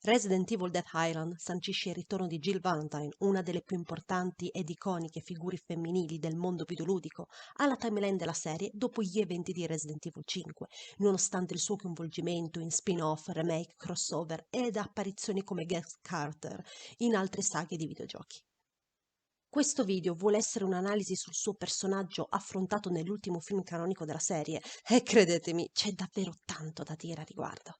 Resident Evil Dead Island sancisce il ritorno di Jill Valentine, una delle più importanti ed iconiche figure femminili del mondo videoludico, alla timeline della serie dopo gli eventi di Resident Evil 5, nonostante il suo coinvolgimento in spin-off, remake, crossover ed apparizioni come guest character in altre saghe di videogiochi. Questo video vuole essere un'analisi sul suo personaggio affrontato nell'ultimo film canonico della serie e credetemi, c'è davvero tanto da dire a riguardo.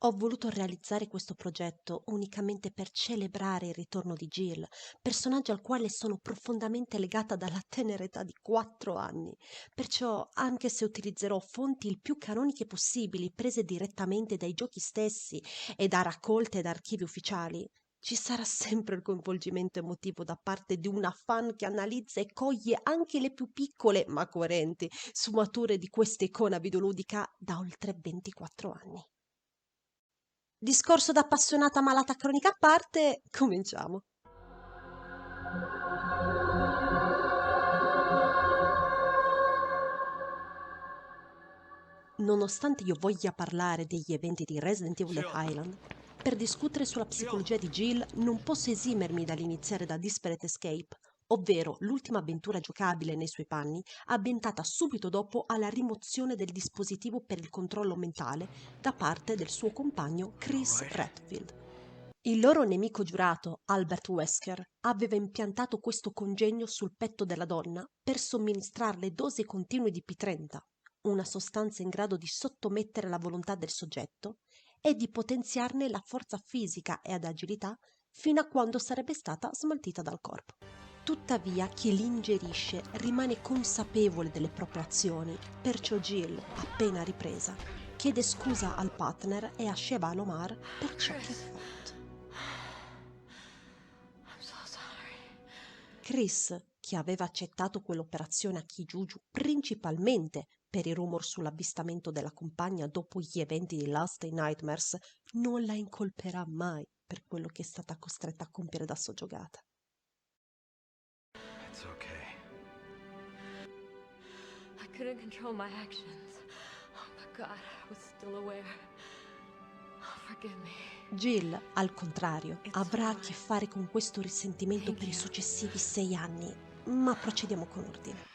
Ho voluto realizzare questo progetto unicamente per celebrare il ritorno di Jill, personaggio al quale sono profondamente legata dalla tenera età di 4 anni. Perciò, anche se utilizzerò fonti il più canoniche possibili, prese direttamente dai giochi stessi e da raccolte ed archivi ufficiali, ci sarà sempre il coinvolgimento emotivo da parte di una fan che analizza e coglie anche le più piccole, ma coerenti, sfumature di questa icona videoludica da oltre 24 anni. Discorso da appassionata malata cronica a parte, cominciamo. Nonostante io voglia parlare degli eventi di Resident Evil Dead Island, per discutere sulla psicologia di Jill non posso esimermi dall'iniziare da Disparate Escape, ovvero l'ultima avventura giocabile nei suoi panni, ambientata subito dopo alla rimozione del dispositivo per il controllo mentale da parte del suo compagno Chris Redfield. Il loro nemico giurato, Albert Wesker, aveva impiantato questo congegno sul petto della donna per somministrarle dosi continue di P30, una sostanza in grado di sottomettere la volontà del soggetto e di potenziarne la forza fisica e ad agilità fino a quando sarebbe stata smaltita dal corpo. Tuttavia, chi li ingerisce rimane consapevole delle proprie azioni, perciò Jill, appena ripresa, chiede scusa al partner e a Sheva Omar per ciò che ha fatto. Chris, che aveva accettato quell'operazione a Kijuju principalmente per i rumor sull'avvistamento della compagna dopo gli eventi di Last Day Nightmares, non la incolperà mai per quello che è stata costretta a compiere da soggiogata. It's okay. I couldn't control my actions. Oh, but God, I was still aware. Oh, forgive me. Jill, al contrario, avrà a che fare con questo risentimento per i successivi 6 anni, ma procediamo con ordine.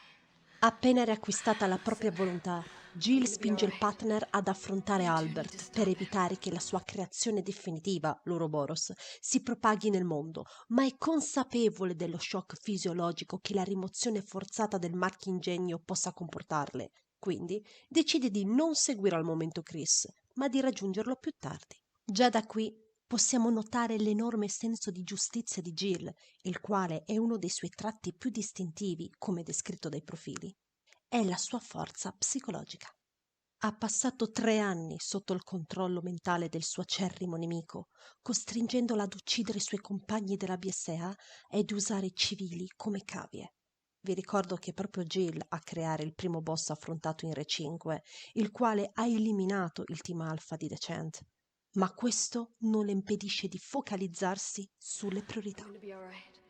Appena riacquistata la propria volontà, Jill spinge il partner ad affrontare Albert per evitare che la sua creazione definitiva, l'Ouroboros, si propaghi nel mondo, ma è consapevole dello shock fisiologico che la rimozione forzata del marchingegno possa comportarle. Quindi decide di non seguire al momento Chris, ma di raggiungerlo più tardi. Già da qui possiamo notare l'enorme senso di giustizia di Jill, il quale è uno dei suoi tratti più distintivi, come descritto dai profili, è la sua forza psicologica. Ha passato 3 anni sotto il controllo mentale del suo acerrimo nemico, costringendola ad uccidere i suoi compagni della BSA ed usare i civili come cavie. Vi ricordo che è proprio Jill a creare il primo boss affrontato in Re 5, il quale ha eliminato il team alfa di Decent. Ma questo non le impedisce di focalizzarsi sulle priorità. I'm gonna be alright.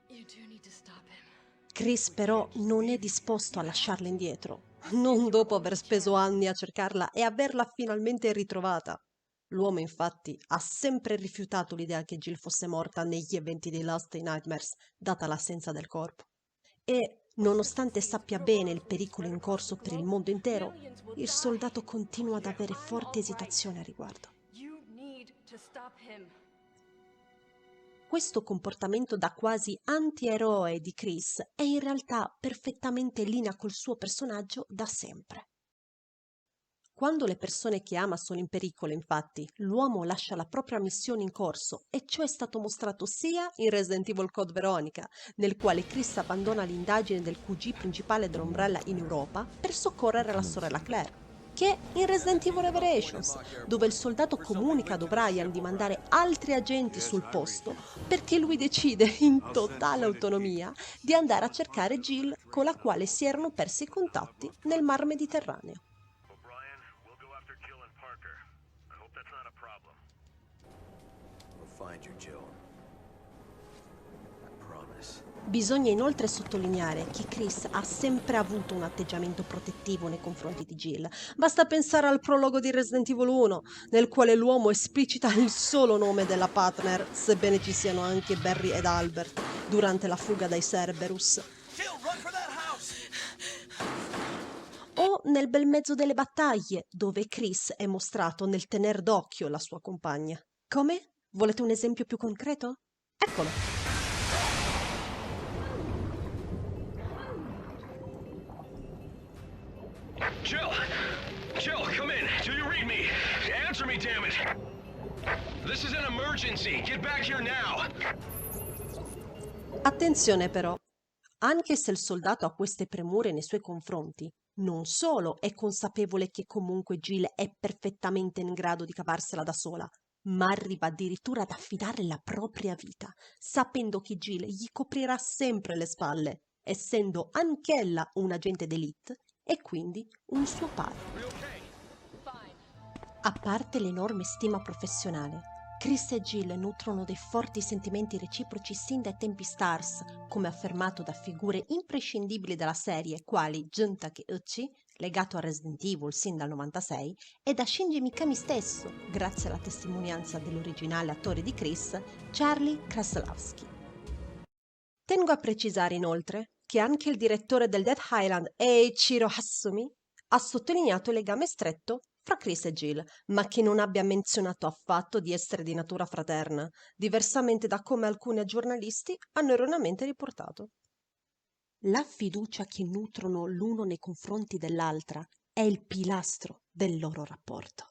You do need to stop him. Chris però non è disposto a lasciarla indietro, non dopo aver speso anni a cercarla e averla finalmente ritrovata. L'uomo infatti ha sempre rifiutato l'idea che Jill fosse morta negli eventi di Last Day Nightmares, data l'assenza del corpo. E, nonostante sappia bene il pericolo in corso per il mondo intero, il soldato continua ad avere forti esitazioni a riguardo. You need to stop him. Questo comportamento da quasi antieroe di Chris è in realtà perfettamente in linea col suo personaggio da sempre. Quando le persone che ama sono in pericolo, infatti, l'uomo lascia la propria missione in corso e ciò è stato mostrato sia in Resident Evil Code Veronica, nel quale Chris abbandona l'indagine del QG principale dell'Umbrella in Europa per soccorrere la sorella Claire, che in Resident Evil Revelations, dove il soldato comunica ad O'Brien di mandare altri agenti sul posto perché lui decide in totale autonomia di andare a cercare Jill con la quale si erano persi i contatti nel Mar Mediterraneo. O'Brien, we'll go after Jill and Parker. I hope that's not a problem. We'll find you, Jill. I promise. Bisogna inoltre sottolineare che Chris ha sempre avuto un atteggiamento protettivo nei confronti di Jill. Basta pensare al prologo di Resident Evil 1, nel quale l'uomo esplicita il solo nome della partner, sebbene ci siano anche Barry ed Albert, durante la fuga dai Cerberus. O nel bel mezzo delle battaglie, dove Chris è mostrato nel tener d'occhio la sua compagna. Come? Volete un esempio più concreto? Eccolo! Jill! Jill, come in. Do you read me? Answer me, damn it! This is an emergency. Get back here now! Attenzione però, anche se il soldato ha queste premure nei suoi confronti, non solo è consapevole che comunque Jill è perfettamente in grado di cavarsela da sola, ma arriva addirittura ad affidare la propria vita, sapendo che Jill gli coprirà sempre le spalle, essendo anch'ella un agente d'élite e quindi un suo pari. A parte l'enorme stima professionale, Chris e Jill nutrono dei forti sentimenti reciproci sin dai tempi Stars, come affermato da figure imprescindibili della serie quali Jun Takeuchi, legato a Resident Evil sin dal 96, e da Shinji Mikami stesso, grazie alla testimonianza dell'originale attore di Chris, Charlie Krasilowski. Tengo a precisare inoltre che anche il direttore del Dead Island, Eiichiro Hasumi, ha sottolineato il legame stretto fra Chris e Jill, ma che non abbia menzionato affatto di essere di natura fraterna, diversamente da come alcuni giornalisti hanno erroneamente riportato. La fiducia che nutrono l'uno nei confronti dell'altra è il pilastro del loro rapporto.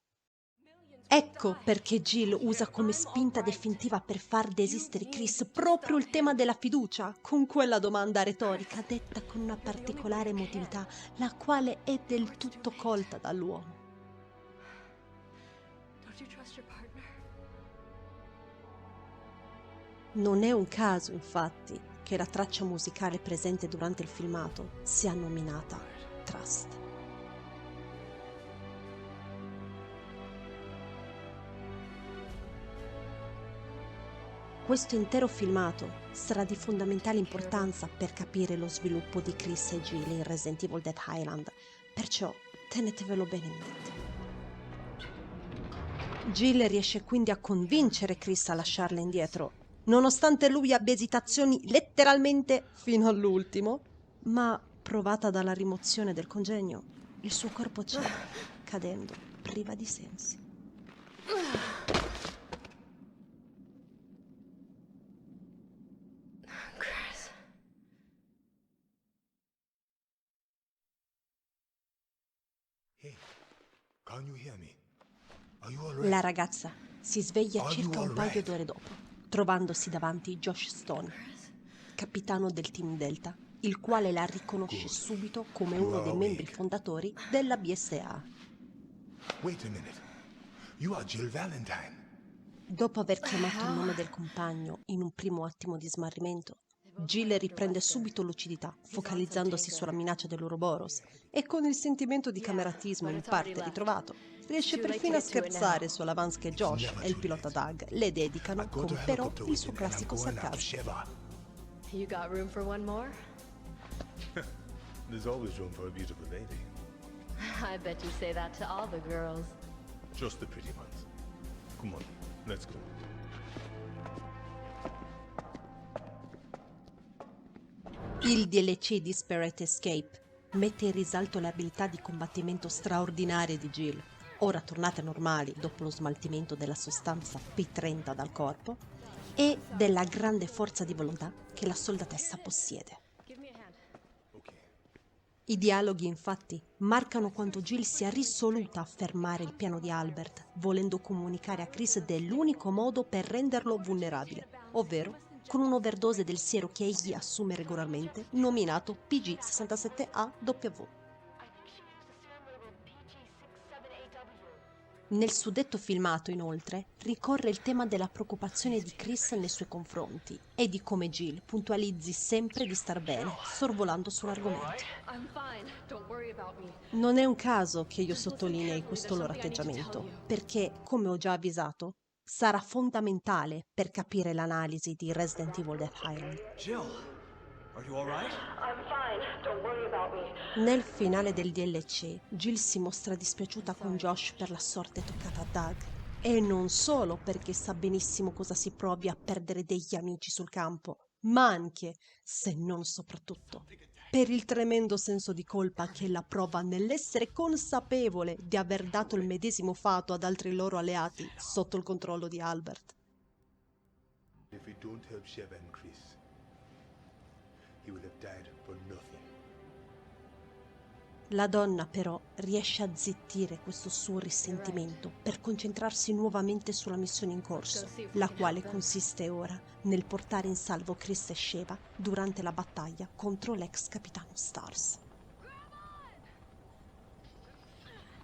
Ecco perché Jill usa come spinta definitiva per far desistere Chris proprio il tema della fiducia, con quella domanda retorica detta con una particolare emotività, la quale è del tutto colta dall'uomo. Don't you trust your partner? Non è un caso, infatti, che la traccia musicale presente durante il filmato sia nominata Trust. Questo intero filmato sarà di fondamentale importanza per capire lo sviluppo di Chris e Jill in Resident Evil Dead Island, perciò tenetevelo bene in mente. Jill riesce quindi a convincere Chris a lasciarla indietro, nonostante lui abbia esitazioni letteralmente fino all'ultimo, ma provata dalla rimozione del congegno, il suo corpo cede, cadendo priva di sensi. Chris. Hey, can you hear me? Are you alright? La ragazza si sveglia circa un paio d'ore dopo, trovandosi davanti Josh Stone, capitano del Team Delta, il quale la riconosce subito come uno dei membri fondatori della BSA. Wait a minute. You are Jill Valentine. Dopo aver chiamato il nome del compagno in un primo attimo di smarrimento, Jill riprende subito lucidità, focalizzandosi sulla minaccia dell'Ouroboros, e con il sentimento di cameratismo in parte ritrovato, riesce perfino a scherzare su all'avance che Josh e il pilota Doug le dedicano con però il suo classico sarcasmo. You got room for one more? There's always room for a beautiful lady. I bet you say that to all the girls. Just the pretty ones. Come on, let's go. Il DLC Disparate Escape mette in risalto le abilità di combattimento straordinarie di Jill, ora tornate normali dopo lo smaltimento della sostanza P30 dal corpo, e della grande forza di volontà che la soldatessa possiede. Give me a hand. Okay. I dialoghi, infatti, marcano quanto Jill sia risoluta a fermare il piano di Albert, volendo comunicare a Chris dell'unico modo per renderlo vulnerabile, ovvero con un'overdose del siero che egli assume regolarmente, nominato PG67AW. Nel suddetto filmato, inoltre, ricorre il tema della preoccupazione di Chris nei suoi confronti e di come Jill puntualizzi sempre di star bene, sorvolando sull'argomento. I'm fine. Don't worry about me. Non è un caso che io sottolinei questo loro atteggiamento, perché, come ho già avvisato, sarà fondamentale per capire l'analisi di Resident Evil Dead Island. Jill, Are you alright? Nel finale del DLC, Jill si mostra dispiaciuta con Josh per la sorte toccata a Doug. E non solo perché sa benissimo cosa si provi a perdere degli amici sul campo, ma anche, se non soprattutto, per il tremendo senso di colpa che la prova nell'essere consapevole di aver dato il medesimo fato ad altri loro alleati sotto il controllo di Albert. If we don't help Sheva and Chris, he will have died for nothing. La donna però riesce a zittire questo suo risentimento per concentrarsi nuovamente sulla missione in corso, la quale consiste ora nel portare in salvo Chris e Sheva durante la battaglia contro l'ex capitano Stars.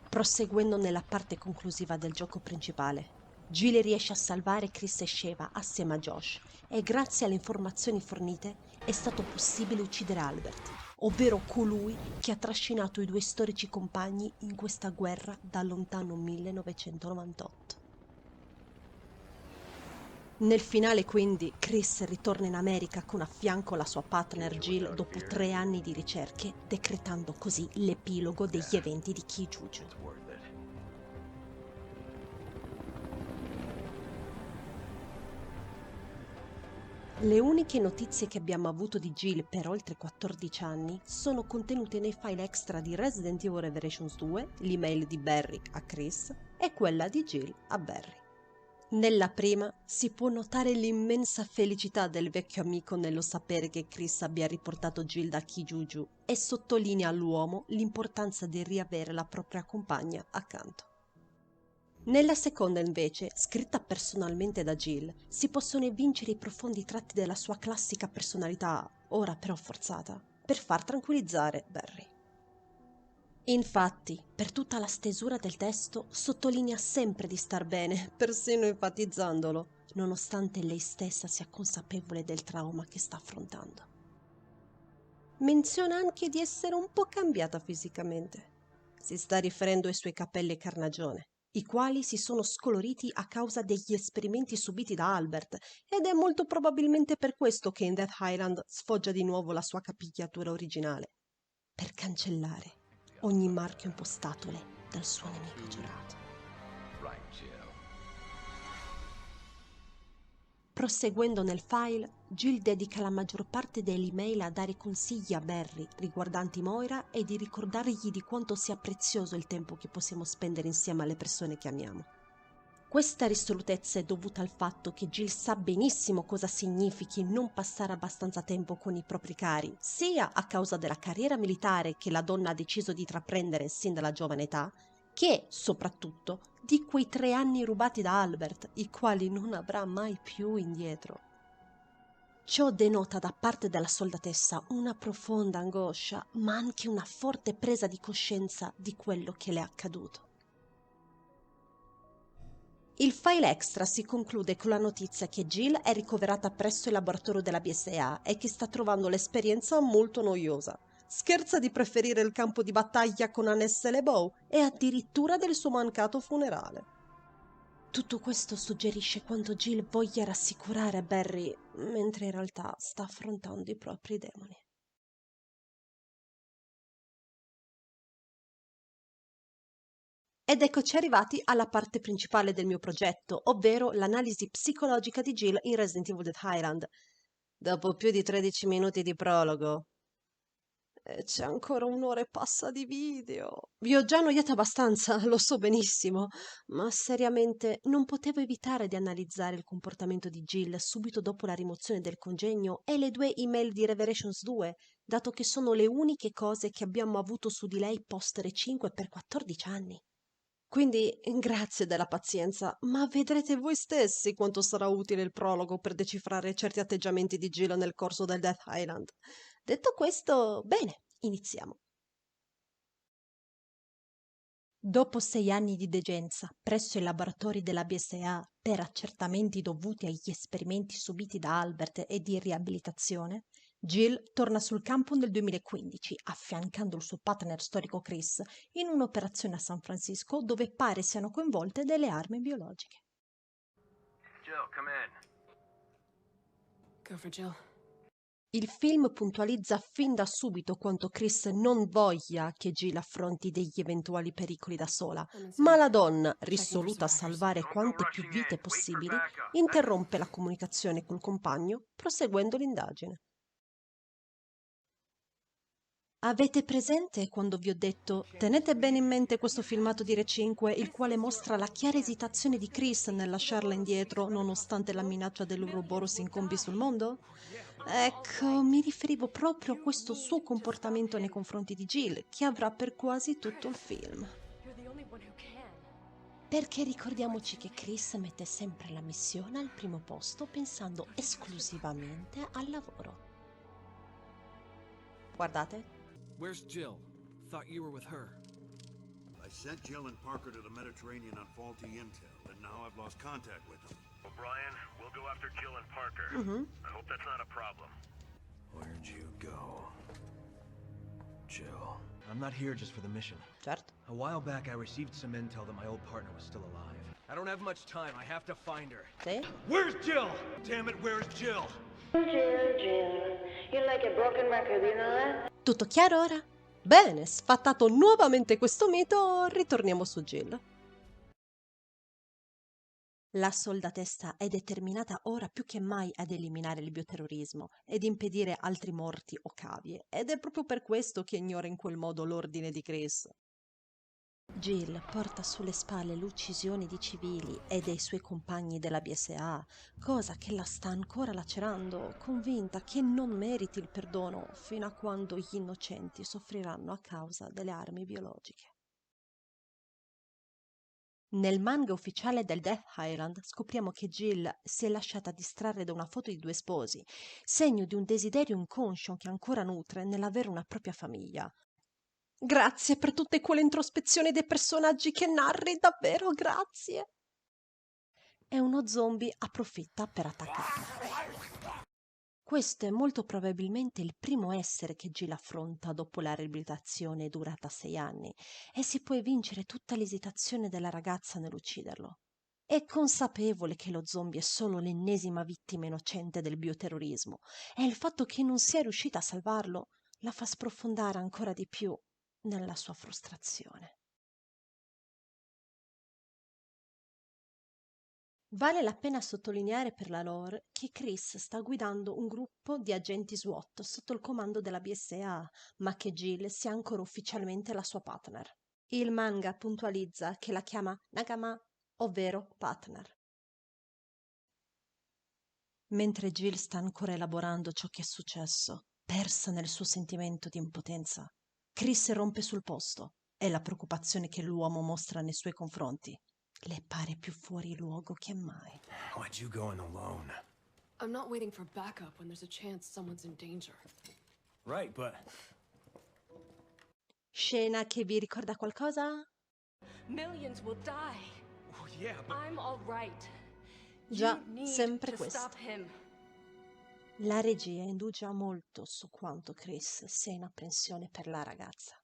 Proseguendo nella parte conclusiva del gioco principale, Jill riesce a salvare Chris e Sheva assieme a Josh e grazie alle informazioni fornite è stato possibile uccidere Albert, ovvero colui che ha trascinato i due storici compagni in questa guerra dal lontano 1998. Nel finale quindi Chris ritorna in America con a fianco la sua partner Jill dopo 3 anni di ricerche, decretando così l'epilogo degli eventi di Kijuju. It's worth it. Le uniche notizie che abbiamo avuto di Jill per oltre 14 anni sono contenute nei file extra di Resident Evil Revelations 2, l'email di Barry a Chris e quella di Jill a Barry. Nella prima si può notare l'immensa felicità del vecchio amico nello sapere che Chris abbia riportato Jill da Kijuju e sottolinea all'uomo l'importanza di riavere la propria compagna accanto. Nella seconda, invece, scritta personalmente da Jill, si possono evincere i profondi tratti della sua classica personalità, ora però forzata, per far tranquillizzare Barry. Infatti, per tutta la stesura del testo, sottolinea sempre di star bene, persino enfatizzandolo, nonostante lei stessa sia consapevole del trauma che sta affrontando. Menziona anche di essere un po' cambiata fisicamente. Si sta riferendo ai suoi capelli carnagione, i quali si sono scoloriti a causa degli esperimenti subiti da Albert, ed è molto probabilmente per questo che in Death Island sfoggia di nuovo la sua capigliatura originale, per cancellare ogni marchio impostatole dal suo nemico giurato. Right, Jill. Proseguendo nel file, Jill dedica la maggior parte dell'email a dare consigli a Barry riguardanti Moira e di ricordargli di quanto sia prezioso il tempo che possiamo spendere insieme alle persone che amiamo. Questa risolutezza è dovuta al fatto che Jill sa benissimo cosa significhi non passare abbastanza tempo con i propri cari, sia a causa della carriera militare che la donna ha deciso di intraprendere sin dalla giovane età, che, soprattutto, di quei 3 anni rubati da Albert, i quali non avrà mai più indietro. Ciò denota da parte della soldatessa una profonda angoscia, ma anche una forte presa di coscienza di quello che le è accaduto. Il file extra si conclude con la notizia che Jill è ricoverata presso il laboratorio della BSA e che sta trovando l'esperienza molto noiosa. Scherza di preferire il campo di battaglia con Annette LeBeau e addirittura del suo mancato funerale. Tutto questo suggerisce quanto Jill voglia rassicurare Barry, mentre in realtà sta affrontando i propri demoni. Ed eccoci arrivati alla parte principale del mio progetto, ovvero l'analisi psicologica di Jill in Resident Evil Dead Island. Dopo più di 13 minuti di prologo, e c'è ancora 1 ora e passa di video. Vi ho già annoiato abbastanza, lo so benissimo, ma seriamente non potevo evitare di analizzare il comportamento di Jill subito dopo la rimozione del congegno e le 2 email di Revelations 2, dato che sono le uniche cose che abbiamo avuto su di lei post Re5 per 14 anni. Quindi grazie della pazienza, ma vedrete voi stessi quanto sarà utile il prologo per decifrare certi atteggiamenti di Jill nel corso del Death Island. Detto questo, bene, iniziamo. Dopo 6 anni di degenza presso i laboratori della BSA per accertamenti dovuti agli esperimenti subiti da Albert e di riabilitazione, Jill torna sul campo nel 2015, affiancando il suo partner storico Chris in un'operazione a San Francisco dove pare siano coinvolte delle armi biologiche. Jill, come in. Go for Jill. Il film puntualizza fin da subito quanto Chris non voglia che Jill affronti degli eventuali pericoli da sola, ma la donna, risoluta a salvare quante più vite possibili, interrompe la comunicazione col compagno, proseguendo l'indagine. Avete presente quando vi ho detto tenete bene in mente questo filmato di Re5, il quale mostra la chiara esitazione di Chris nel lasciarla indietro nonostante la minaccia dell'Ouroboros incombi sul mondo? Ecco, mi riferivo proprio a questo suo comportamento nei confronti di Jill, che avrà per quasi tutto il film. You're the only one who can. Perché ricordiamoci che Chris mette sempre la missione al primo posto pensando esclusivamente al lavoro. Guardate. Where's Jill? Thought you were with her. I sent Jill and Parker to the Mediterranean on faulty intel, and now I've lost contact with them. O'Brien, we'll go after Jill and Parker. I hope that's not a problem. Where'd you go? Jill. I'm not here just for the mission. Certo. A while back I received some intel that my old partner was still alive. I don't have much time. I have to find her. Sì? Where's Jill? Damn it, where's Jill? Jill. You're like a broken record, you know that? Tutto chiaro ora? Bene, sfattato nuovamente questo mito, ritorniamo su Jill. La soldatessa è determinata ora più che mai ad eliminare il bioterrorismo ed impedire altri morti o cavie, ed è proprio per questo che ignora in quel modo l'ordine di Chris. Jill porta sulle spalle l'uccisione di civili e dei suoi compagni della BSA, cosa che la sta ancora lacerando, convinta che non meriti il perdono fino a quando gli innocenti soffriranno a causa delle armi biologiche. Nel manga ufficiale del Death Island scopriamo che Jill si è lasciata distrarre da una foto di due sposi, segno di un desiderio inconscio che ancora nutre nell'avere una propria famiglia. Grazie per tutte quelle introspezioni dei personaggi che narri, davvero grazie. E uno zombie approfitta per attaccarla. Questo è molto probabilmente il primo essere che Jill affronta dopo la riabilitazione durata 6 anni e si può evincere tutta l'esitazione della ragazza nell'ucciderlo. È consapevole che lo zombie è solo l'ennesima vittima innocente del bioterrorismo e il fatto che non sia riuscita a salvarlo la fa sprofondare ancora di più nella sua frustrazione. Vale la pena sottolineare per la lore che Chris sta guidando un gruppo di agenti SWAT sotto il comando della BSA, ma che Jill sia ancora ufficialmente la sua partner. Il manga puntualizza che la chiama Nakama, ovvero partner. Mentre Jill sta ancora elaborando ciò che è successo, persa nel suo sentimento di impotenza, Chris rompe sul posto e la preoccupazione che l'uomo mostra nei suoi confronti le pare più fuori luogo che mai. Why'd you go in alone? I'm not waiting for backup when there's a chance someone's in danger. Right, but Scena che vi ricorda qualcosa? Millions will die. oh, yeah, but I'm all right. Già, You need sempre to questo. stop him. La regia indugia molto su quanto Chris sia in apprensione per la ragazza.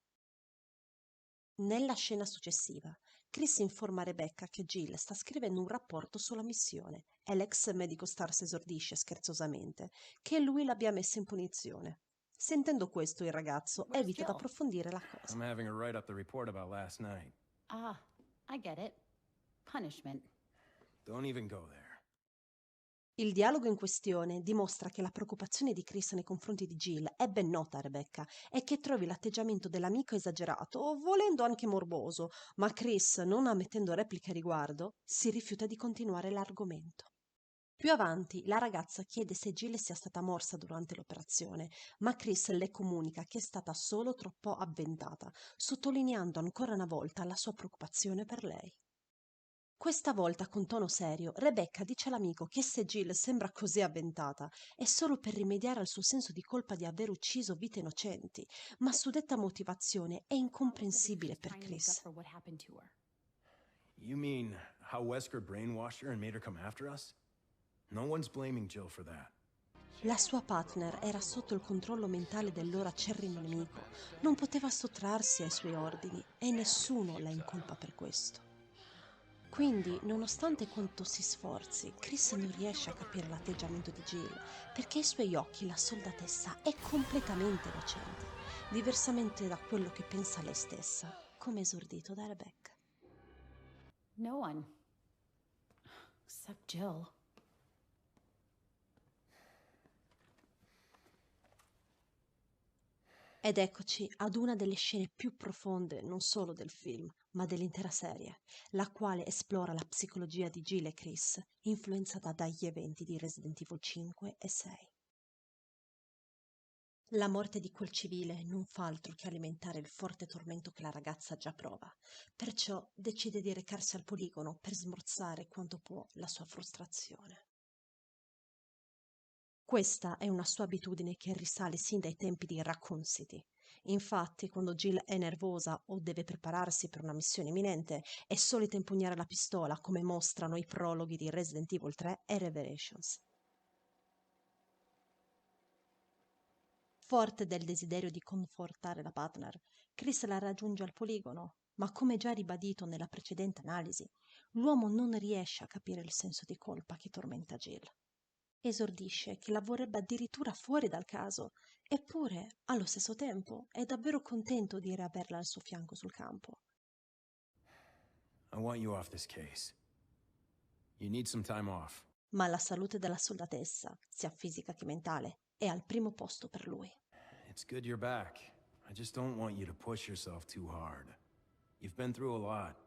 Nella scena successiva, Chris informa Rebecca che Jill sta scrivendo un rapporto sulla missione e l'ex medico Stars esordisce scherzosamente che lui l'abbia messa in punizione. Sentendo questo, il ragazzo evita di approfondire la cosa. I'm having her write up the report about last night. Ah, I get it. Punishment. Don't even go there. Il dialogo in questione dimostra che la preoccupazione di Chris nei confronti di Jill è ben nota a Rebecca e che trovi l'atteggiamento dell'amico esagerato, volendo anche morboso, ma Chris, non ammettendo repliche a riguardo, si rifiuta di continuare l'argomento. Più avanti, la ragazza chiede se Jill sia stata morsa durante l'operazione, ma Chris le comunica che è stata solo troppo avventata, sottolineando ancora una volta la sua preoccupazione per lei. Questa volta, con tono serio, Rebecca dice all'amico che se Jill sembra così avventata è solo per rimediare al suo senso di colpa di aver ucciso vite innocenti, ma suddetta motivazione è incomprensibile per Chris. You mean how Wesker brainwashed her and made her come after us? No one's blaming Jill for that. La sua partner era sotto il controllo mentale del loro acerrimo nemico, non poteva sottrarsi ai suoi ordini e nessuno la incolpa per questo. Quindi, nonostante quanto si sforzi, Chris non riesce a capire l'atteggiamento di Jill, perché ai suoi occhi la soldatessa è completamente innocente, diversamente da quello che pensa lei stessa, come esordito da Rebecca. No one. Except Jill. Ed eccoci ad una delle scene più profonde non solo del film, ma dell'intera serie, la quale esplora la psicologia di Jill e Chris, influenzata dagli eventi di Resident Evil 5 e 6. La morte di quel civile non fa altro che alimentare il forte tormento che la ragazza già prova, perciò decide di recarsi al poligono per smorzare quanto può la sua frustrazione. Questa è una sua abitudine che risale sin dai tempi di Raccoon City. Infatti, quando Jill è nervosa o deve prepararsi per una missione imminente, è solita impugnare la pistola, come mostrano i prologhi di Resident Evil 3 e Revelations. Forte del desiderio di confortare la partner, Chris la raggiunge al poligono, ma come già ribadito nella precedente analisi, l'uomo non riesce a capire il senso di colpa che tormenta Jill. Esordisce che la vorrebbe addirittura fuori dal caso, eppure, allo stesso tempo, è davvero contento di riaverla al suo fianco sul campo. I want you off this case. You need some time off. Ma la salute della soldatessa, sia fisica che mentale, è al primo posto per lui. It's good you're back. I just don't want you to push yourself too hard. You've been through a lot.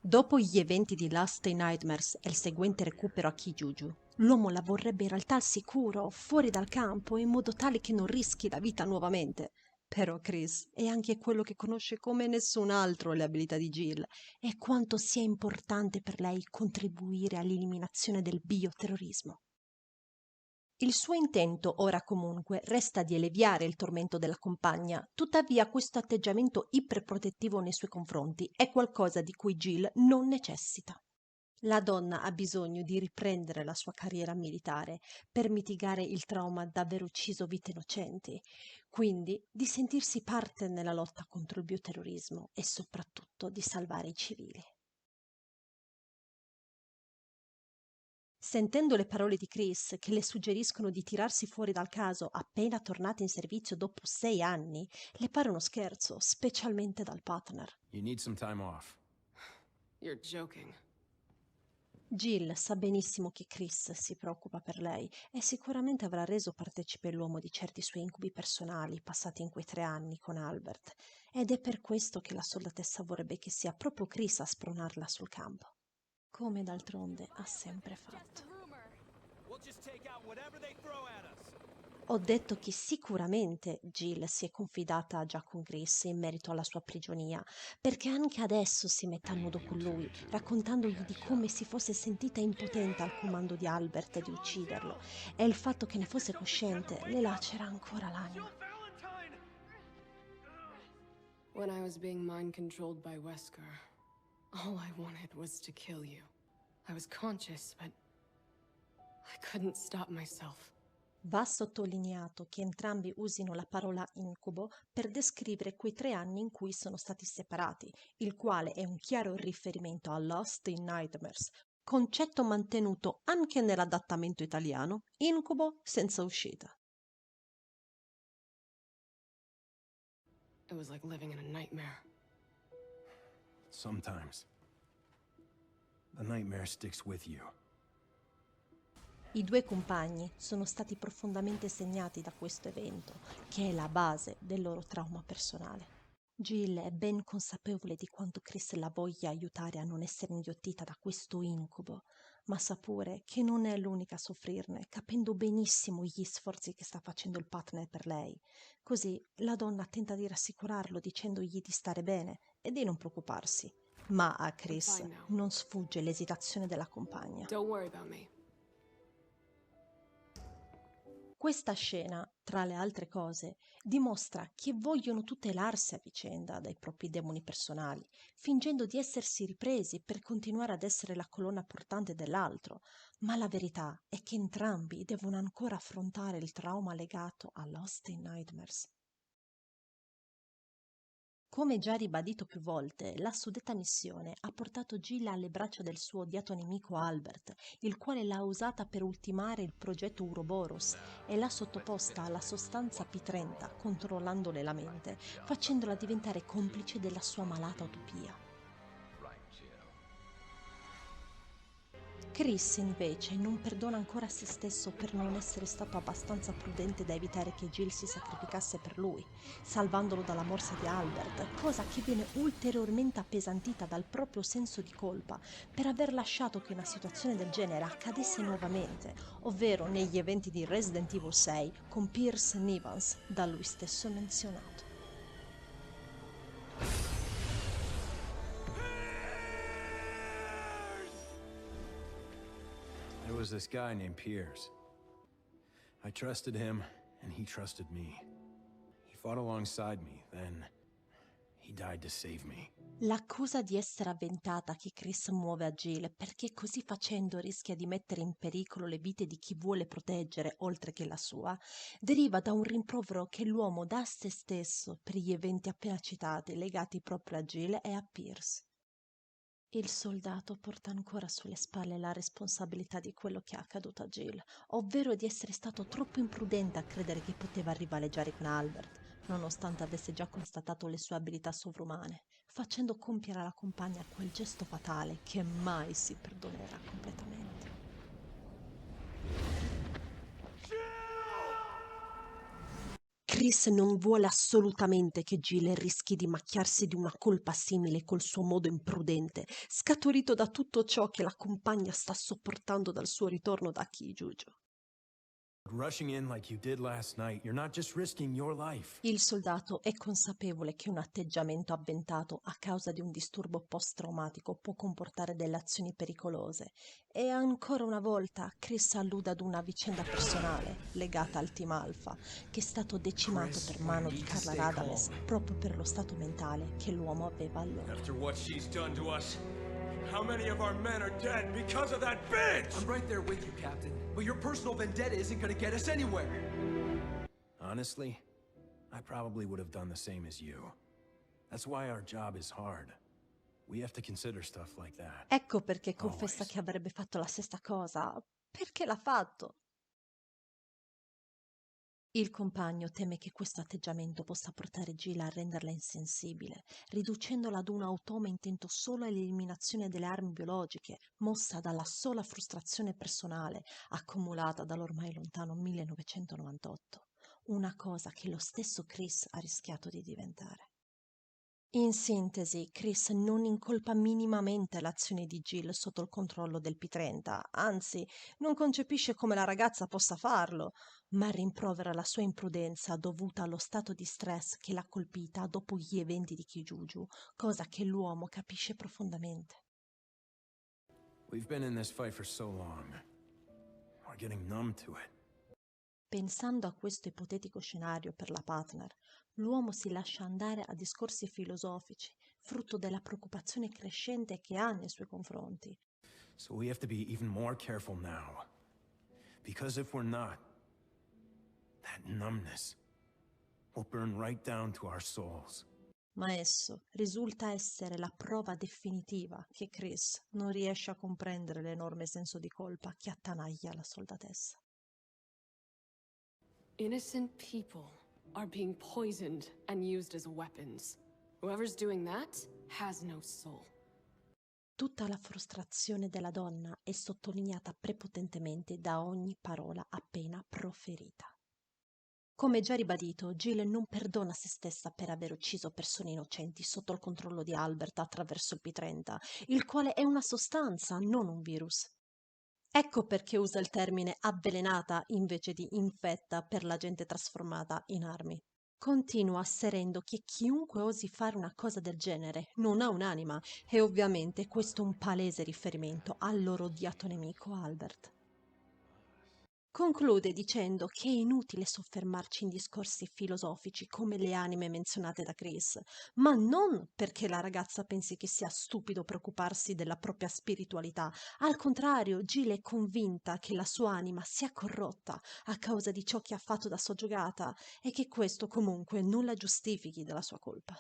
Dopo gli eventi di Last Day Nightmares e il seguente recupero a Kijuju, l'uomo la vorrebbe in realtà al sicuro, fuori dal campo, in modo tale che non rischi la vita nuovamente. Però Chris è anche quello che conosce come nessun altro le abilità di Jill e quanto sia importante per lei contribuire all'eliminazione del bioterrorismo. Il suo intento ora comunque resta di alleviare il tormento della compagna, tuttavia questo atteggiamento iperprotettivo nei suoi confronti è qualcosa di cui Jill non necessita. La donna ha bisogno di riprendere la sua carriera militare per mitigare il trauma d'aver ucciso vite innocenti, quindi di sentirsi parte nella lotta contro il bioterrorismo e soprattutto di salvare i civili. Sentendo le parole di Chris che le suggeriscono di tirarsi fuori dal caso appena tornata in servizio dopo 6 anni, le pare uno scherzo, specialmente dal partner. You need some time off. You're joking. Jill sa benissimo che Chris si preoccupa per lei e sicuramente avrà reso partecipe l'uomo di certi suoi incubi personali passati in quei 3 anni con Albert, ed è per questo che la soldatessa vorrebbe che sia proprio Chris a spronarla sul campo, come d'altronde ha sempre fatto. Ho detto che sicuramente Jill si è confidata già con Chris in merito alla sua prigionia, perché anche adesso si mette a nudo con lui, raccontandogli di come si fosse sentita impotente al comando di Albert di ucciderlo, e il fatto che ne fosse cosciente le lacera ancora l'anima. When I was being mind-controlled by Wesker, all I wanted was to kill you. I was conscious, but I couldn't stop myself. Va sottolineato che entrambi usino la parola incubo per descrivere quei 3 anni in cui sono stati separati, il quale è un chiaro riferimento a Lost in Nightmares, concetto mantenuto anche nell'adattamento italiano, incubo senza uscita. It was like living in a nightmare. Sometimes. The nightmare sticks with you. I 2 compagni sono stati profondamente segnati da questo evento, che è la base del loro trauma personale. Jill è ben consapevole di quanto Chris la voglia aiutare a non essere inghiottita da questo incubo, ma sa pure che non è l'unica a soffrirne, capendo benissimo gli sforzi che sta facendo il partner per lei. Così la donna tenta di rassicurarlo dicendogli di stare bene e di non preoccuparsi. Ma a Chris non sfugge l'esitazione della compagna. Don't worry about me. Questa scena, tra le altre cose, dimostra che vogliono tutelarsi a vicenda dai propri demoni personali, fingendo di essersi ripresi per continuare ad essere la colonna portante dell'altro, ma la verità è che entrambi devono ancora affrontare il trauma legato a Lost in Nightmares. Come già ribadito più volte, la suddetta missione ha portato Jill alle braccia del suo odiato nemico Albert, il quale l'ha usata per ultimare il progetto Ouroboros e l'ha sottoposta alla sostanza P30, controllandole la mente, facendola diventare complice della sua malata utopia. Chris invece non perdona ancora se stesso per non essere stato abbastanza prudente da evitare che Jill si sacrificasse per lui, salvandolo dalla morsa di Albert, cosa che viene ulteriormente appesantita dal proprio senso di colpa per aver lasciato che una situazione del genere accadesse nuovamente, ovvero negli eventi di Resident Evil 6 con Pierce Evans, da lui stesso menzionato. There was this guy named Pierce. I trusted him, and he trusted me. He fought alongside me, then he died to save me. L'accusa di essere avventata che Chris muove a Jill perché così facendo rischia di mettere in pericolo le vite di chi vuole proteggere oltre che la sua, deriva da un rimprovero che l'uomo dà a se stesso per gli eventi appena citati legati proprio a Jill e a Pierce. Il soldato porta ancora sulle spalle la responsabilità di quello che è accaduto a Jill, ovvero di essere stato troppo imprudente a credere che poteva rivaleggiare con Albert, nonostante avesse già constatato le sue abilità sovrumane, facendo compiere alla compagna quel gesto fatale che mai si perdonerà completamente. Chris non vuole assolutamente che Jill rischi di macchiarsi di una colpa simile col suo modo imprudente, scaturito da tutto ciò che la compagna sta sopportando dal suo ritorno da Kijuju. Rushing in like you did last night, you're not just risking your life. Il soldato è consapevole che un atteggiamento avventato a causa di un disturbo post-traumatico può comportare delle azioni pericolose e ancora una volta Chris allude ad una vicenda personale legata al team Alpha che è stato decimato per mano di Carla Radames proprio per lo stato mentale che l'uomo aveva allora. After what she's done to us, how many of our men are dead because of that bitch? I'm right there with you, Captain. But your personal vendetta isn't gonna get us anywhere. Honestly, I probably would have done the same as you. That's why our job is hard. We have to consider stuff like that. Ecco perché confessa che avrebbe fatto la stessa cosa. Perché l'ha fatto? Il compagno teme che questo atteggiamento possa portare Jill a renderla insensibile, riducendola ad un automa intento solo all'eliminazione delle armi biologiche, mossa dalla sola frustrazione personale accumulata dall'ormai lontano 1998, una cosa che lo stesso Chris ha rischiato di diventare. In sintesi, Chris non incolpa minimamente l'azione di Jill sotto il controllo del P30, anzi, non concepisce come la ragazza possa farlo, ma rimprovera la sua imprudenza dovuta allo stato di stress che l'ha colpita dopo gli eventi di Kijuju, cosa che l'uomo capisce profondamente. We've been in this fight for so long. We're getting numb to it. Pensando a questo ipotetico scenario per la partner, l'uomo si lascia andare a discorsi filosofici, frutto della preoccupazione crescente che ha nei suoi confronti. So we have to be even more careful now. Because if we're not, that numbness will burn right down to our souls. Ma esso risulta essere la prova definitiva che Chris non riesce a comprendere l'enorme senso di colpa che attanaglia la soldatessa. Innocent people are being poisoned and used as weapons. Whoever's doing that has no soul. Tutta la frustrazione della donna è sottolineata prepotentemente da ogni parola appena proferita. Come già ribadito, Jill non perdona se stessa per aver ucciso persone innocenti sotto il controllo di Albert attraverso il P30, il quale è una sostanza, non un virus. Ecco perché usa il termine avvelenata invece di infetta per la gente trasformata in armi. Continua asserendo che chiunque osi fare una cosa del genere non ha un'anima e ovviamente questo è un palese riferimento al loro odiato nemico Albert. Conclude dicendo che è inutile soffermarci in discorsi filosofici come le anime menzionate da Chris, ma non perché la ragazza pensi che sia stupido preoccuparsi della propria spiritualità. Al contrario, Jill è convinta che la sua anima sia corrotta a causa di ciò che ha fatto da soggiogata e che questo comunque non la giustifichi della sua colpa.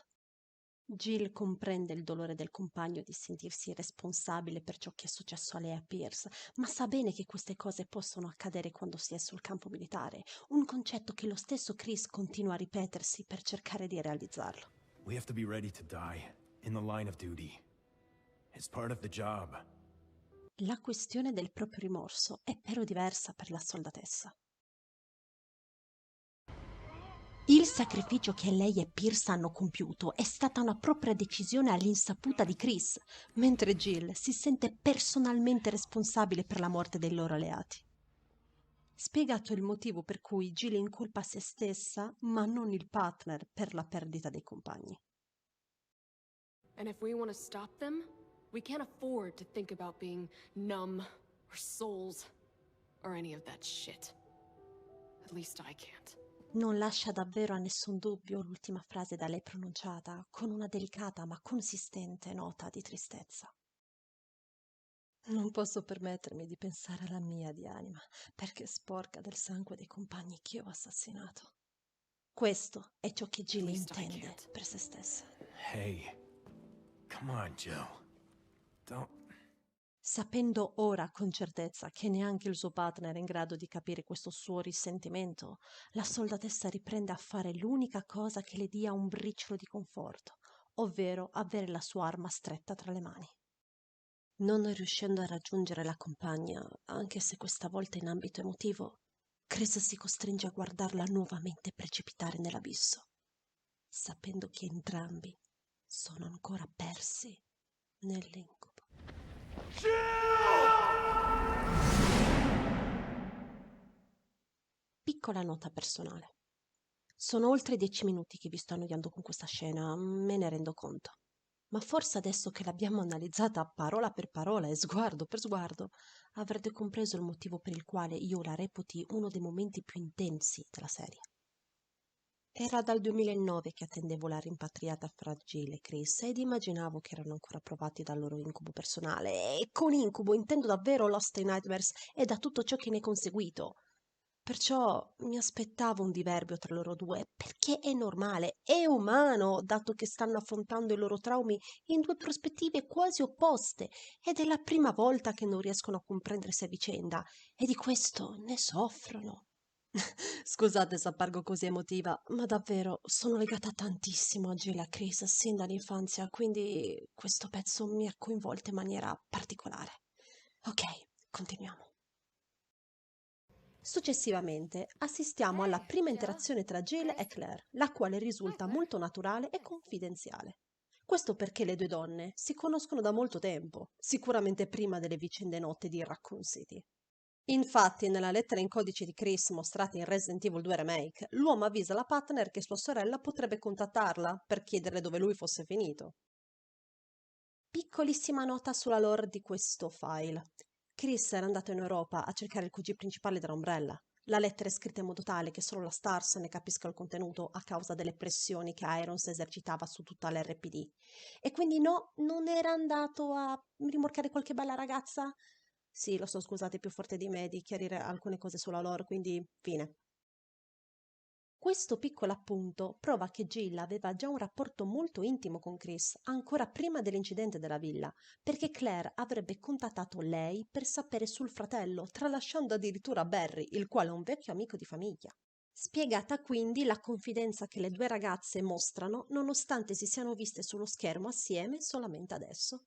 Jill comprende il dolore del compagno di sentirsi responsabile per ciò che è successo a lei e a Pierce, ma sa bene che queste cose possono accadere quando si è sul campo militare, un concetto che lo stesso Chris continua a ripetersi per cercare di realizzarlo. We have to be ready to die, in the line of duty. It's part of the job. La questione del proprio rimorso è però diversa per la soldatessa. Il sacrificio che lei e Pierce hanno compiuto è stata una propria decisione all'insaputa di Chris, mentre Jill si sente personalmente responsabile per la morte dei loro alleati. Spiegato il motivo per cui Jill incolpa se stessa, ma non il partner per la perdita dei compagni. And if we want to stop them, we can't afford to think about being numb or souls or any of that shit. At least I can't. Non lascia davvero a nessun dubbio l'ultima frase da lei pronunciata, con una delicata ma consistente nota di tristezza. Non posso permettermi di pensare alla mia di anima, perché è sporca del sangue dei compagni che ho assassinato. Questo è ciò che Jill intende per se stessa. Hey, come on, Jill. Don't... Sapendo ora con certezza che neanche il suo partner è in grado di capire questo suo risentimento, la soldatessa riprende a fare l'unica cosa che le dia un briciolo di conforto, ovvero avere la sua arma stretta tra le mani. Non riuscendo a raggiungere la compagna, anche se questa volta in ambito emotivo, Chris si costringe a guardarla nuovamente precipitare nell'abisso, sapendo che entrambi sono ancora persi nell'incubo. Piccola nota personale. Sono oltre 10 minuti che vi sto annoiando con questa scena, me ne rendo conto. Ma forse adesso che l'abbiamo analizzata parola per parola e sguardo per sguardo, avrete compreso il motivo per il quale io la reputi uno dei momenti più intensi della serie. Era dal 2009 che attendevo la rimpatriata fra Jill e Chris ed immaginavo che erano ancora provati dal loro incubo personale. E con incubo intendo davvero Lost in Nightmares e da tutto ciò che ne è conseguito. Perciò mi aspettavo un diverbio tra loro due, perché è normale, è umano, dato che stanno affrontando i loro traumi in due prospettive quasi opposte, ed è la prima volta che non riescono a comprendersi a vicenda, e di questo ne soffrono. Scusate se appargo così emotiva, ma davvero sono legata tantissimo a Jill e a Chris sin dall'infanzia, quindi questo pezzo mi ha coinvolta in maniera particolare. Ok, continuiamo. Successivamente assistiamo alla prima interazione tra Jill e Claire, la quale risulta molto naturale e confidenziale. Questo perché le due donne si conoscono da molto tempo, sicuramente prima delle vicende note di Raccoon City. Infatti, nella lettera in codice di Chris mostrata in Resident Evil 2 Remake, l'uomo avvisa la partner che sua sorella potrebbe contattarla per chiederle dove lui fosse finito. Piccolissima nota sulla lore di questo file. Chris era andato in Europa a cercare il QG principale della Umbrella. La lettera è scritta in modo tale che solo la Stars ne capisca il contenuto a causa delle pressioni che Irons esercitava su tutta l'RPD. E quindi no, non era andato a rimorchiare qualche bella ragazza? Sì, lo so, scusate, più forte di me di chiarire alcune cose sulla lore, quindi fine. Questo piccolo appunto prova che Jill aveva già un rapporto molto intimo con Chris, ancora prima dell'incidente della villa, perché Claire avrebbe contattato lei per sapere sul fratello, tralasciando addirittura Barry, il quale è un vecchio amico di famiglia. Spiegata quindi la confidenza che le due ragazze mostrano, nonostante si siano viste sullo schermo assieme solamente adesso.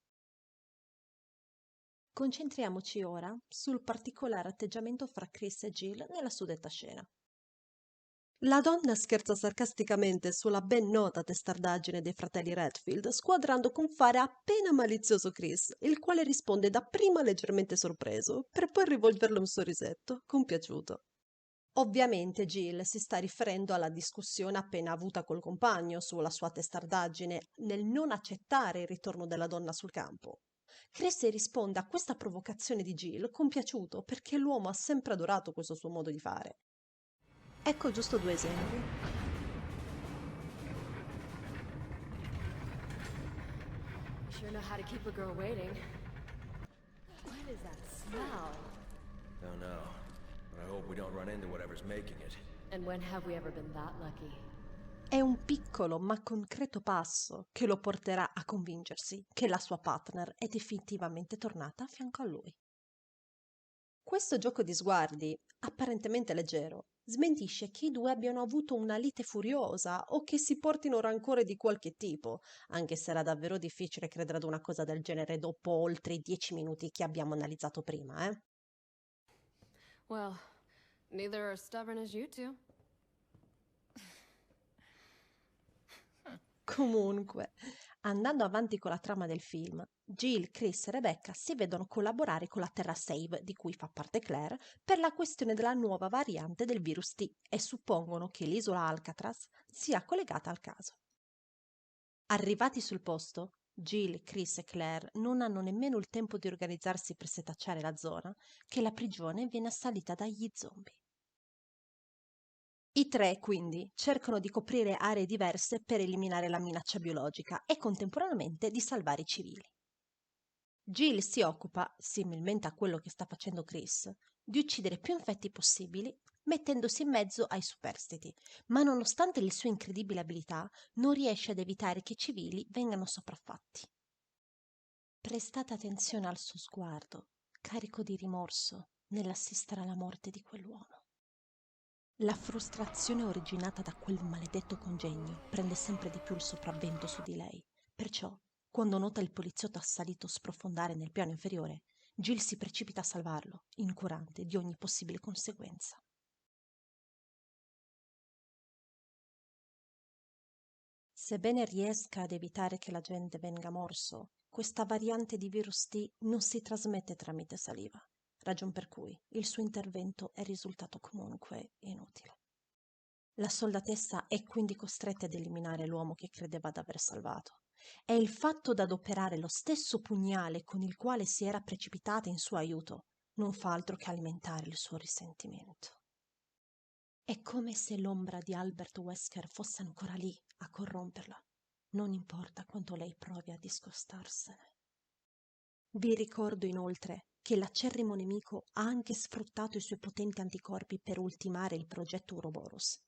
Concentriamoci ora sul particolare atteggiamento fra Chris e Jill nella suddetta scena. La donna scherza sarcasticamente sulla ben nota testardaggine dei fratelli Redfield, squadrando con fare appena malizioso Chris, il quale risponde dapprima leggermente sorpreso, per poi rivolgerle un sorrisetto, compiaciuto. Ovviamente Jill si sta riferendo alla discussione appena avuta col compagno sulla sua testardaggine nel non accettare il ritorno della donna sul campo. Chris risponde a questa provocazione di Jill compiaciuto perché l'uomo ha sempre adorato questo suo modo di fare. Ecco giusto 2 esempi. Sure know how to keep a girl waiting. What is that smell? Don't know, but I hope we don't run into whatever's making it. And when have we ever been that lucky? È un piccolo ma concreto passo che lo porterà a convincersi che la sua partner è definitivamente tornata a fianco a lui. Questo gioco di sguardi, apparentemente leggero, smentisce che i due abbiano avuto una lite furiosa o che si portino rancore di qualche tipo, anche se era davvero difficile credere ad una cosa del genere dopo oltre i 10 minuti che abbiamo analizzato prima, eh? Well, neither are stubborn as you two. Comunque, andando avanti con la trama del film, Jill, Chris e Rebecca si vedono collaborare con la Terra Save, di cui fa parte Claire, per la questione della nuova variante del virus T e suppongono che l'isola Alcatraz sia collegata al caso. Arrivati sul posto, Jill, Chris e Claire non hanno nemmeno il tempo di organizzarsi per setacciare la zona, che la prigione viene assalita dagli zombie. I tre, quindi, cercano di coprire aree diverse per eliminare la minaccia biologica e contemporaneamente di salvare i civili. Jill si occupa, similmente a quello che sta facendo Chris, di uccidere più infetti possibili, mettendosi in mezzo ai superstiti, ma nonostante le sue incredibili abilità, non riesce ad evitare che i civili vengano sopraffatti. Prestate attenzione al suo sguardo, carico di rimorso, nell'assistere alla morte di quell'uomo. La frustrazione originata da quel maledetto congegno prende sempre di più il sopravvento su di lei. Perciò, quando nota il poliziotto assalito sprofondare nel piano inferiore, Jill si precipita a salvarlo, incurante di ogni possibile conseguenza. Sebbene riesca ad evitare che la gente venga morso, questa variante di virus T non si trasmette tramite saliva, ragion per cui il suo intervento è risultato comunque inutile. La soldatessa è quindi costretta ad eliminare l'uomo che credeva d'aver salvato. E il fatto d'adoperare lo stesso pugnale con il quale si era precipitata in suo aiuto non fa altro che alimentare il suo risentimento. È come se l'ombra di Albert Wesker fosse ancora lì a corromperla, non importa quanto lei provi a discostarsene. Vi ricordo inoltre che l'acerrimo nemico ha anche sfruttato i suoi potenti anticorpi per ultimare il progetto Ouroboros.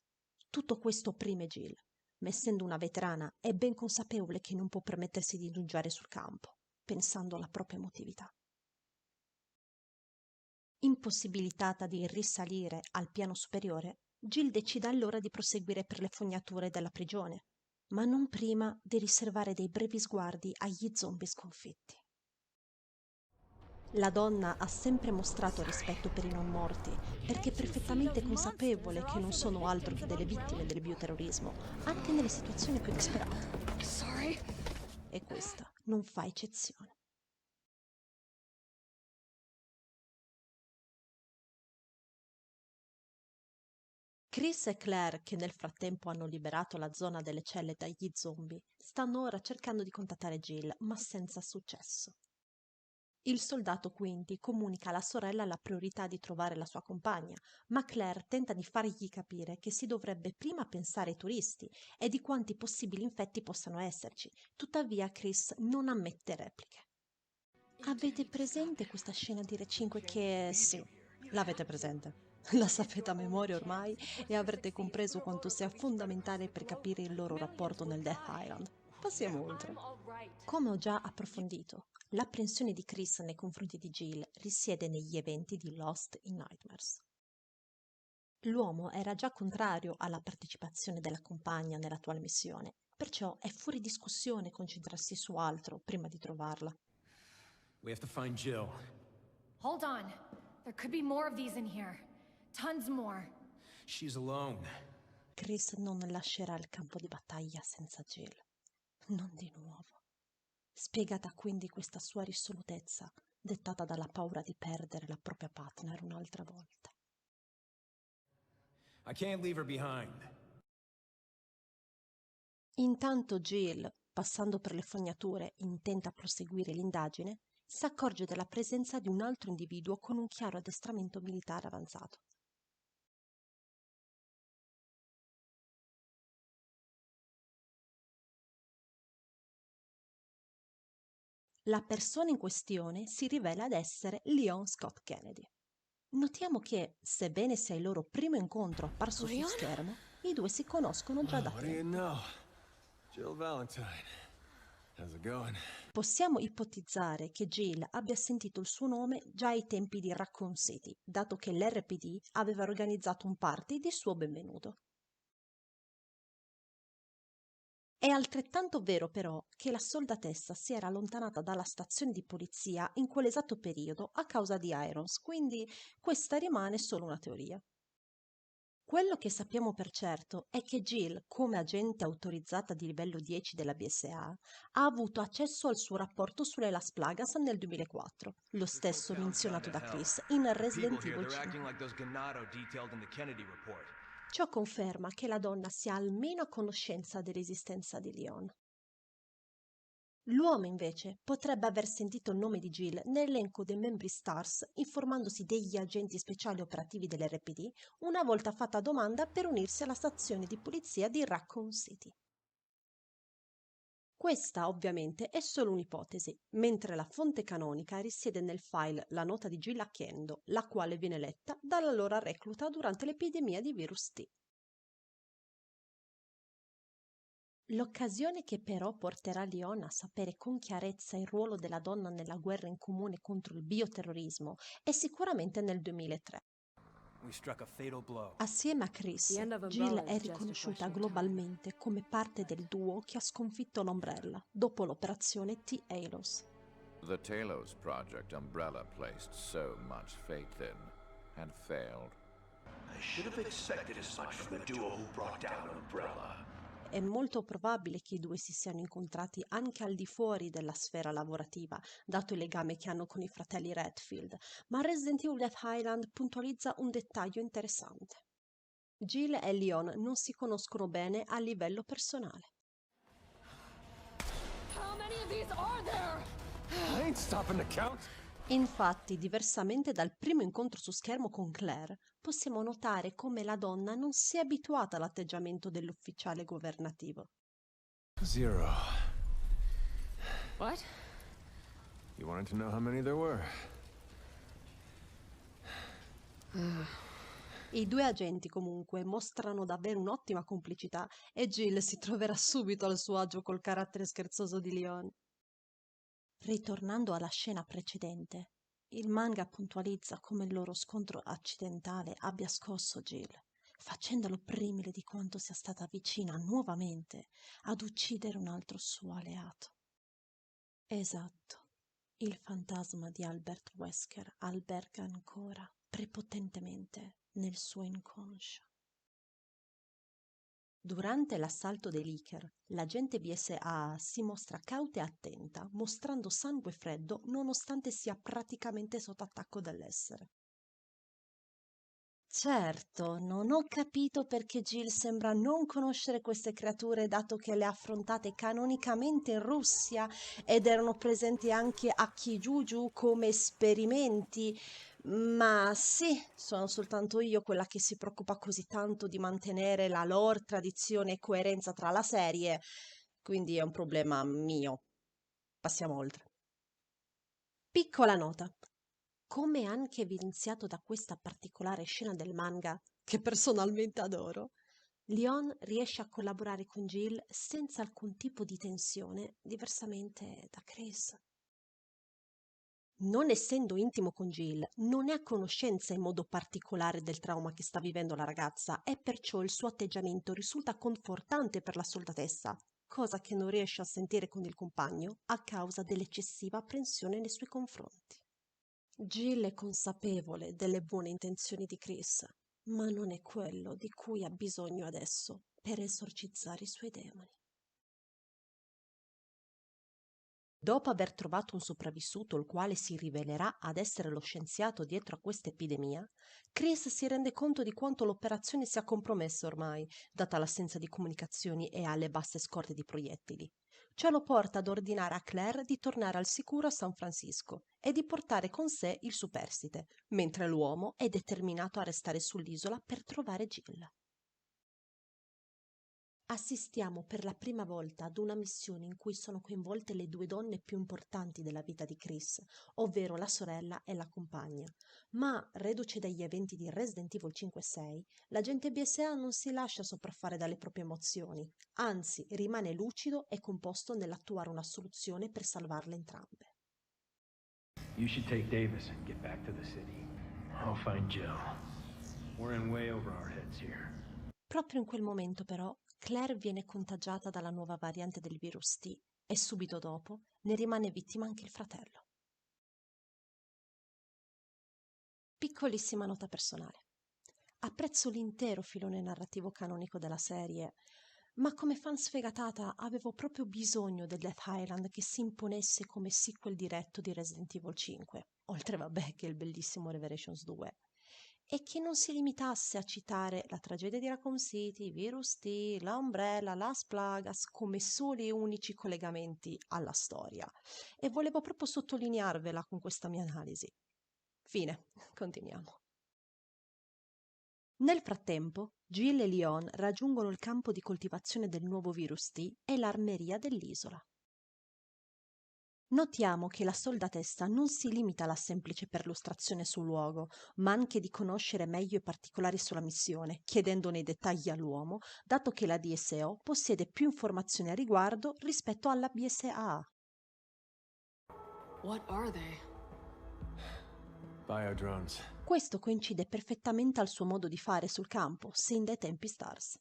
Tutto questo opprime Jill, ma essendo una veterana è ben consapevole che non può permettersi di indugiare sul campo, pensando alla propria emotività. Impossibilitata di risalire al piano superiore, Jill decide allora di proseguire per le fognature della prigione, ma non prima di riservare dei brevi sguardi agli zombie sconfitti. La donna ha sempre mostrato rispetto per i non morti, perché è perfettamente consapevole che non sono altro che delle vittime del bioterrorismo, anche nelle situazioni più disperate. E questa non fa eccezione. Chris e Claire, che nel frattempo hanno liberato la zona delle celle dagli zombie, stanno ora cercando di contattare Jill, ma senza successo. Il soldato quindi comunica alla sorella la priorità di trovare la sua compagna, ma Claire tenta di fargli capire che si dovrebbe prima pensare ai turisti e di quanti possibili infetti possano esserci. Tuttavia Chris non ammette repliche. Avete presente questa scena di Re 5 che... Sì, l'avete presente. La sapete a memoria ormai e avrete compreso quanto sia fondamentale per capire il loro rapporto nel Death Island. Passiamo oltre. Come ho già approfondito, l'apprensione di Chris nei confronti di Jill risiede negli eventi di Lost in Nightmares. L'uomo era già contrario alla partecipazione della compagna nell'attuale missione, perciò è fuori discussione concentrarsi su altro prima di trovarla. We have to find Jill. Hold on. There could be more of these in here. Tons more. She's alone. Chris non lascerà il campo di battaglia senza Jill. Non di nuovo. Spiegata quindi questa sua risolutezza, dettata dalla paura di perdere la propria partner un'altra volta. I can't leave her behind. Intanto Jill, passando per le fognature intenta a proseguire l'indagine, si accorge della presenza di un altro individuo con un chiaro addestramento militare avanzato. La persona in questione si rivela ad essere Leon Scott Kennedy. Notiamo che, sebbene sia il loro primo incontro apparso sullo schermo, I due si conoscono già da What do you tempo. know? Jill Valentine. How's it going? Possiamo ipotizzare che Jill abbia sentito il suo nome già ai tempi di Raccoon City, dato che l'RPD aveva organizzato un party di suo benvenuto. È altrettanto vero però che la soldatessa si era allontanata dalla stazione di polizia in quell'esatto periodo a causa di Irons, quindi questa rimane solo una teoria. Quello che sappiamo per certo è che Jill, come agente autorizzata di livello 10 della BSA, ha avuto accesso al suo rapporto sulle Las Plagas nel 2004, lo stesso menzionato da Chris in Resident Evil 5. Ciò conferma che la donna sia almeno a conoscenza dell'esistenza di Leon. L'uomo invece potrebbe aver sentito il nome di Jill nell'elenco dei membri STARS, informandosi degli agenti speciali operativi dell'RPD una volta fatta domanda per unirsi alla stazione di polizia di Raccoon City. Questa ovviamente è solo un'ipotesi, mentre la fonte canonica risiede nel file La nota di Jill a Kendo, la quale viene letta dall'allora recluta durante l'epidemia di virus T. L'occasione che però porterà Leon a sapere con chiarezza il ruolo della donna nella guerra in comune contro il bioterrorismo è sicuramente nel 2003. Assieme a Chris, Jill è riconosciuta globalmente come parte del duo che ha sconfitto l'Umbrella dopo l'operazione T-Halos. The Talos Project Umbrella placed so much faith in and failed. I should have expected as much from the duo who brought down Umbrella. È molto probabile che i due si siano incontrati anche al di fuori della sfera lavorativa, dato il legame che hanno con i fratelli Redfield, ma Resident Evil Death Island puntualizza un dettaglio interessante. Jill e Leon non si conoscono bene a livello personale. How many of these are there? I ain't stopping to count. Infatti, diversamente dal primo incontro su schermo con Claire, possiamo notare come la donna non sia abituata all'atteggiamento dell'ufficiale governativo. Zero. What? You wanted to know how many there were? I due agenti comunque mostrano davvero un'ottima complicità e Jill si troverà subito al suo agio col carattere scherzoso di Leon. Ritornando alla scena precedente, il manga puntualizza come il loro scontro accidentale abbia scosso Jill, facendolo opprimere di quanto sia stata vicina nuovamente ad uccidere un altro suo alleato. Esatto, il fantasma di Albert Wesker alberga ancora prepotentemente nel suo inconscio. Durante l'assalto dei Licker, l'agente BSA si mostra cauta e attenta, mostrando sangue freddo nonostante sia praticamente sotto attacco dall'essere. Certo, non ho capito perché Jill sembra non conoscere queste creature dato che le ha affrontate canonicamente in Russia ed erano presenti anche a Kijuju come esperimenti, ma sì, sono soltanto io quella che si preoccupa così tanto di mantenere la lore, tradizione e coerenza tra la serie, quindi è un problema mio. Passiamo oltre. Piccola nota. Come anche evidenziato da questa particolare scena del manga, che personalmente adoro, Leon riesce a collaborare con Jill senza alcun tipo di tensione, diversamente da Chris. Non essendo intimo con Jill, non è a conoscenza in modo particolare del trauma che sta vivendo la ragazza e perciò il suo atteggiamento risulta confortante per la soldatessa, cosa che non riesce a sentire con il compagno a causa dell'eccessiva apprensione nei suoi confronti. Jill è consapevole delle buone intenzioni di Chris, ma non è quello di cui ha bisogno adesso per esorcizzare i suoi demoni. Dopo aver trovato un sopravvissuto il quale si rivelerà ad essere lo scienziato dietro a questa epidemia, Chris si rende conto di quanto l'operazione sia compromessa ormai, data l'assenza di comunicazioni e alle basse scorte di proiettili. Ciò lo porta ad ordinare a Claire di tornare al sicuro a San Francisco e di portare con sé il superstite, mentre l'uomo è determinato a restare sull'isola per trovare Jill. Assistiamo per la prima volta ad una missione in cui sono coinvolte le due donne più importanti della vita di Chris, ovvero la sorella e la compagna. Ma, reduce dagli eventi di Resident Evil 5 e 6, l'agente BSA non si lascia sopraffare dalle proprie emozioni, anzi rimane lucido e composto nell'attuare una soluzione per salvarle entrambe. You should take Davis and get back to the city. I'll find Jill. We're in way over our heads here. Proprio in quel momento, però, Claire viene contagiata dalla nuova variante del virus T e subito dopo ne rimane vittima anche il fratello. Piccolissima nota personale. Apprezzo l'intero filone narrativo canonico della serie, ma come fan sfegatata avevo proprio bisogno del Death Island che si imponesse come sequel diretto di Resident Evil 5, oltre vabbè che il bellissimo Revelations 2. E che non si limitasse a citare la tragedia di Raccoon City, Virus T, la Umbrella, Las Plagas come soli e unici collegamenti alla storia. E volevo proprio sottolinearvela con questa mia analisi. Fine, continuiamo. Nel frattempo, Jill e Leon raggiungono il campo di coltivazione del nuovo Virus T e l'armeria dell'isola. Notiamo che la soldatessa non si limita alla semplice perlustrazione sul luogo, ma anche di conoscere meglio i particolari sulla missione, chiedendone i dettagli all'uomo, dato che la DSO possiede più informazioni a riguardo rispetto alla BSAA. What are they? Biodrones. Questo coincide perfettamente al suo modo di fare sul campo, sin dai tempi STARS.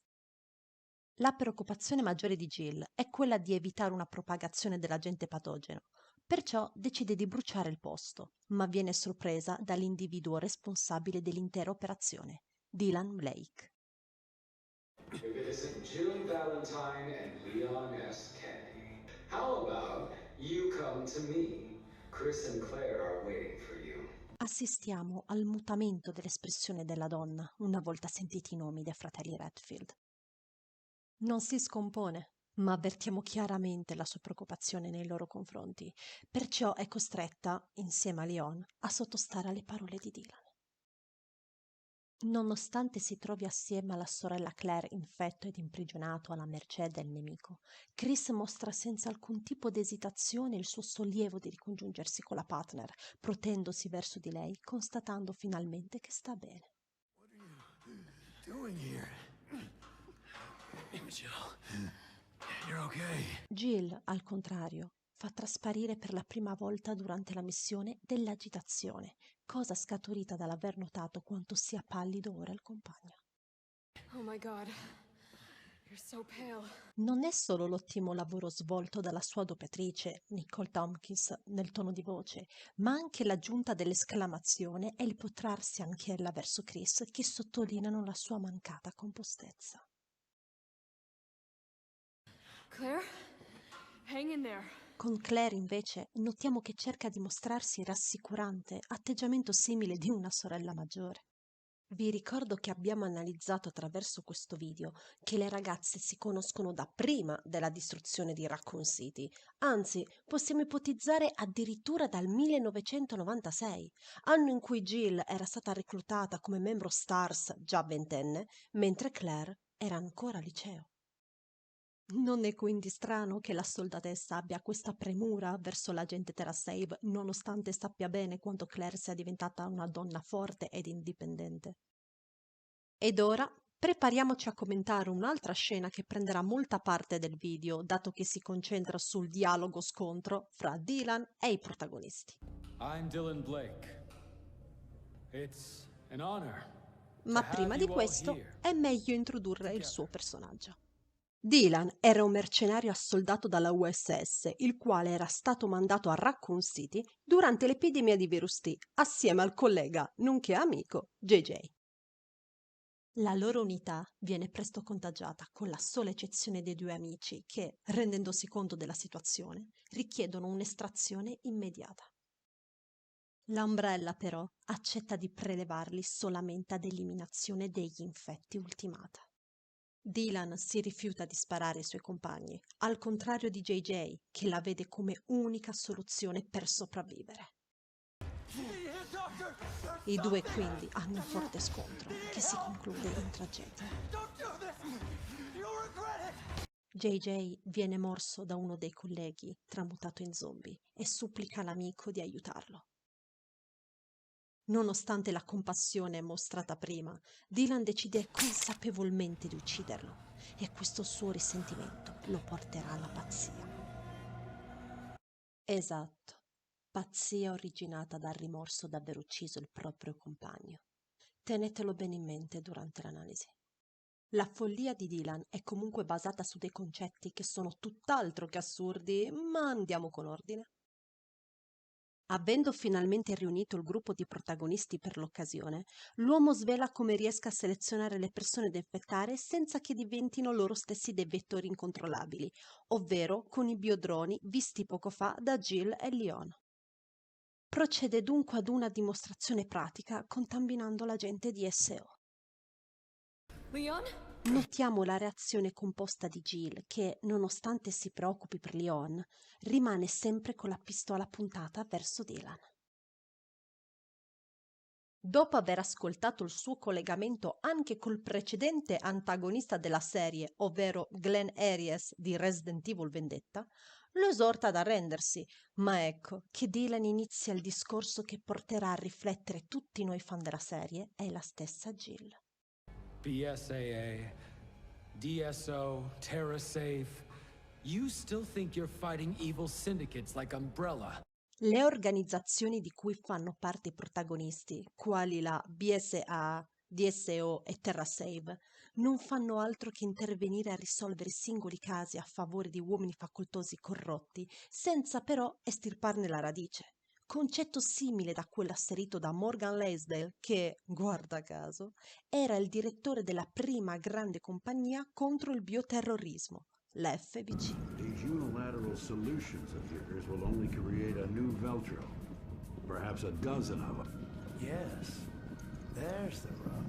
La preoccupazione maggiore di Jill è quella di evitare una propagazione dell'agente patogeno, perciò decide di bruciare il posto, ma viene sorpresa dall'individuo responsabile dell'intera operazione, Dylan Blake. If it isn't Jill Valentine and Leon S. Kennedy, how about you come to me? Chris and Claire are waiting for you. Assistiamo al mutamento dell'espressione della donna una volta sentiti i nomi dei fratelli Redfield. Non si scompone, ma avvertiamo chiaramente la sua preoccupazione nei loro confronti, perciò è costretta, insieme a Leon, a sottostare alle parole di Dylan. Nonostante si trovi assieme alla sorella Claire infetto ed imprigionato alla mercé del nemico, Chris mostra senza alcun tipo di esitazione il suo sollievo di ricongiungersi con la partner, protendosi verso di lei, constatando finalmente che sta bene. Jill, al contrario, fa trasparire per la prima volta durante la missione dell'agitazione, cosa scaturita dall'aver notato quanto sia pallido ora il compagno. Oh my god, you're so pale. Non è solo l'ottimo lavoro svolto dalla sua doppiatrice, Nicole Tompkins, nel tono di voce, ma anche l'aggiunta dell'esclamazione e il protrarsi anch'ella verso Chris che sottolineano la sua mancata compostezza. Claire? Hang in there. Con Claire, invece, notiamo che cerca di mostrarsi rassicurante, atteggiamento simile di una sorella maggiore. Vi ricordo che abbiamo analizzato attraverso questo video che le ragazze si conoscono da prima della distruzione di Raccoon City, anzi, possiamo ipotizzare addirittura dal 1996, anno in cui Jill era stata reclutata come membro STARS già ventenne, mentre Claire era ancora al liceo. Non è quindi strano che la soldatessa abbia questa premura verso l'agente TerraSave, nonostante sappia bene quanto Claire sia diventata una donna forte ed indipendente. Ed ora prepariamoci a commentare un'altra scena che prenderà molta parte del video, dato che si concentra sul dialogo scontro fra Dylan e i protagonisti. I'm Dylan Blake. It's an honor. Ma prima di questo è meglio introdurre il suo personaggio. Dylan era un mercenario assoldato dalla USS, il quale era stato mandato a Raccoon City durante l'epidemia di Virus T, assieme al collega, nonché amico, JJ. La loro unità viene presto contagiata, con la sola eccezione dei due amici che, rendendosi conto della situazione, richiedono un'estrazione immediata. L'Umbrella, però, accetta di prelevarli solamente ad eliminazione degli infetti ultimata. Dylan si rifiuta di sparare ai suoi compagni, al contrario di JJ, che la vede come unica soluzione per sopravvivere. I due quindi hanno un forte scontro che si conclude in tragedia. JJ viene morso da uno dei colleghi, tramutato in zombie, e supplica l'amico di aiutarlo. Nonostante la compassione mostrata prima, Dylan decide consapevolmente di ucciderlo e questo suo risentimento lo porterà alla pazzia. Esatto, pazzia originata dal rimorso d'aver ucciso il proprio compagno. Tenetelo bene in mente durante l'analisi. La follia di Dylan è comunque basata su dei concetti che sono tutt'altro che assurdi, ma andiamo con ordine. Avendo finalmente riunito il gruppo di protagonisti per l'occasione, l'uomo svela come riesca a selezionare le persone da infettare senza che diventino loro stessi dei vettori incontrollabili, ovvero con i biodroni visti poco fa da Jill e Leon. Procede dunque ad una dimostrazione pratica contaminando l'agente DSO. Leon? Notiamo la reazione composta di Jill che, nonostante si preoccupi per Leon, rimane sempre con la pistola puntata verso Dylan. Dopo aver ascoltato il suo collegamento anche col precedente antagonista della serie, ovvero Glenn Aries di Resident Evil Vendetta, lo esorta ad arrendersi, ma ecco che Dylan inizia il discorso che porterà a riflettere tutti noi fan della serie e la stessa Jill. BSAA, DSO, TerraSafe. You still think you're fighting evil syndicates like Umbrella? Le organizzazioni di cui fanno parte i protagonisti, quali la BSAA, DSO e TerraSave, non fanno altro che intervenire a risolvere singoli casi a favore di uomini facoltosi corrotti, senza però estirparne la radice. Concetto simile da quello asserito da Morgan Lansdale che, guarda caso, era il direttore della prima grande compagnia contro il bioterrorismo, la FBC. These unilateral solutions of yours will only create a new Veltro. Perhaps a dozen of them. Yes, there's the rub.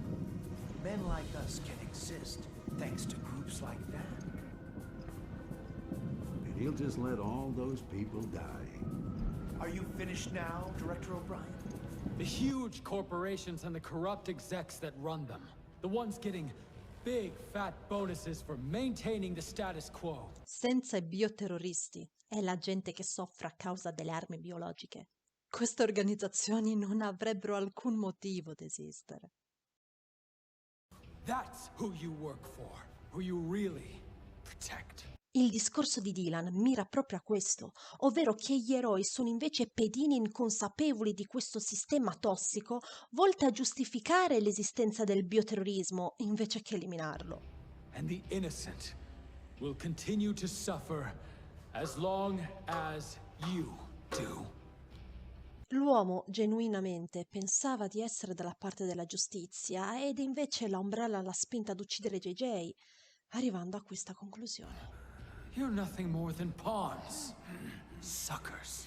Men like us can exist thanks to groups like that. And he'll just let all those people die. Are you finished now, Director O'Brien? The huge corporations and the corrupt execs that run them. The ones getting big fat bonuses for maintaining the status quo. Senza i bioterroristi e la gente che soffre a causa delle armi biologiche, queste organizzazioni non avrebbero alcun motivo di esistere. That's who you work for, who you really protect. Il discorso di Dylan mira proprio a questo, ovvero che gli eroi sono invece pedini inconsapevoli di questo sistema tossico volto a giustificare l'esistenza del bioterrorismo invece che eliminarlo. And the innocent will continue to suffer as long as you do. L'uomo genuinamente pensava di essere dalla parte della giustizia ed invece la Umbrella l'ha spinta ad uccidere JJ, arrivando a questa conclusione. You're nothing more than pawns. Suckers.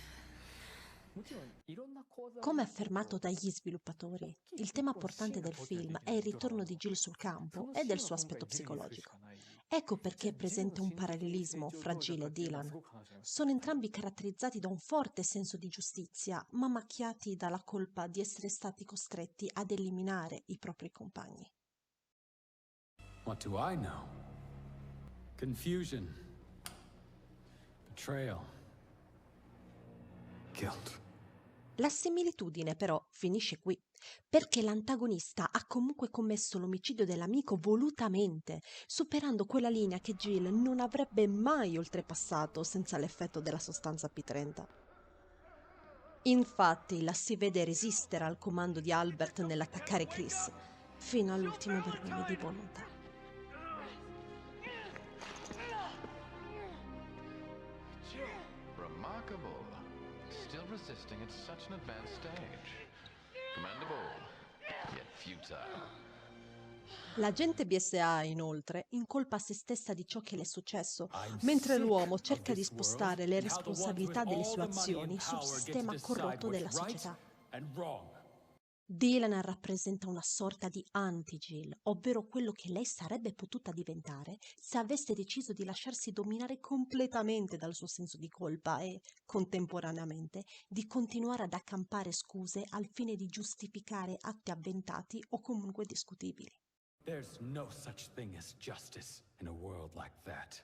Come affermato dagli sviluppatori, il tema portante del film è il ritorno di Jill sul campo e del suo aspetto psicologico. Ecco perché è presente un parallelismo fra Jill e Dylan. Sono entrambi caratterizzati da un forte senso di giustizia, ma macchiati dalla colpa di essere stati costretti ad eliminare i propri compagni. What do I know? Confusion. Betrayal. Guilt. La similitudine però finisce qui, perché l'antagonista ha comunque commesso l'omicidio dell'amico volutamente, superando quella linea che Jill non avrebbe mai oltrepassato senza l'effetto della sostanza P30. Infatti la si vede resistere al comando di Albert nell'attaccare Chris, fino all'ultimo vergogna di volontà. Remarkable. Still resisting at such an advanced stage. Commendable, yet futile. L'agente BSA, inoltre, incolpa se stessa di ciò che le è successo, mentre l'uomo cerca di spostare le responsabilità delle sue azioni sul sistema corrotto della società. Dylan rappresenta una sorta di anti-Jill, ovvero quello che lei sarebbe potuta diventare se avesse deciso di lasciarsi dominare completamente dal suo senso di colpa e, contemporaneamente, di continuare ad accampare scuse al fine di giustificare atti avventati o comunque discutibili. There's no such thing as justice in a world like that.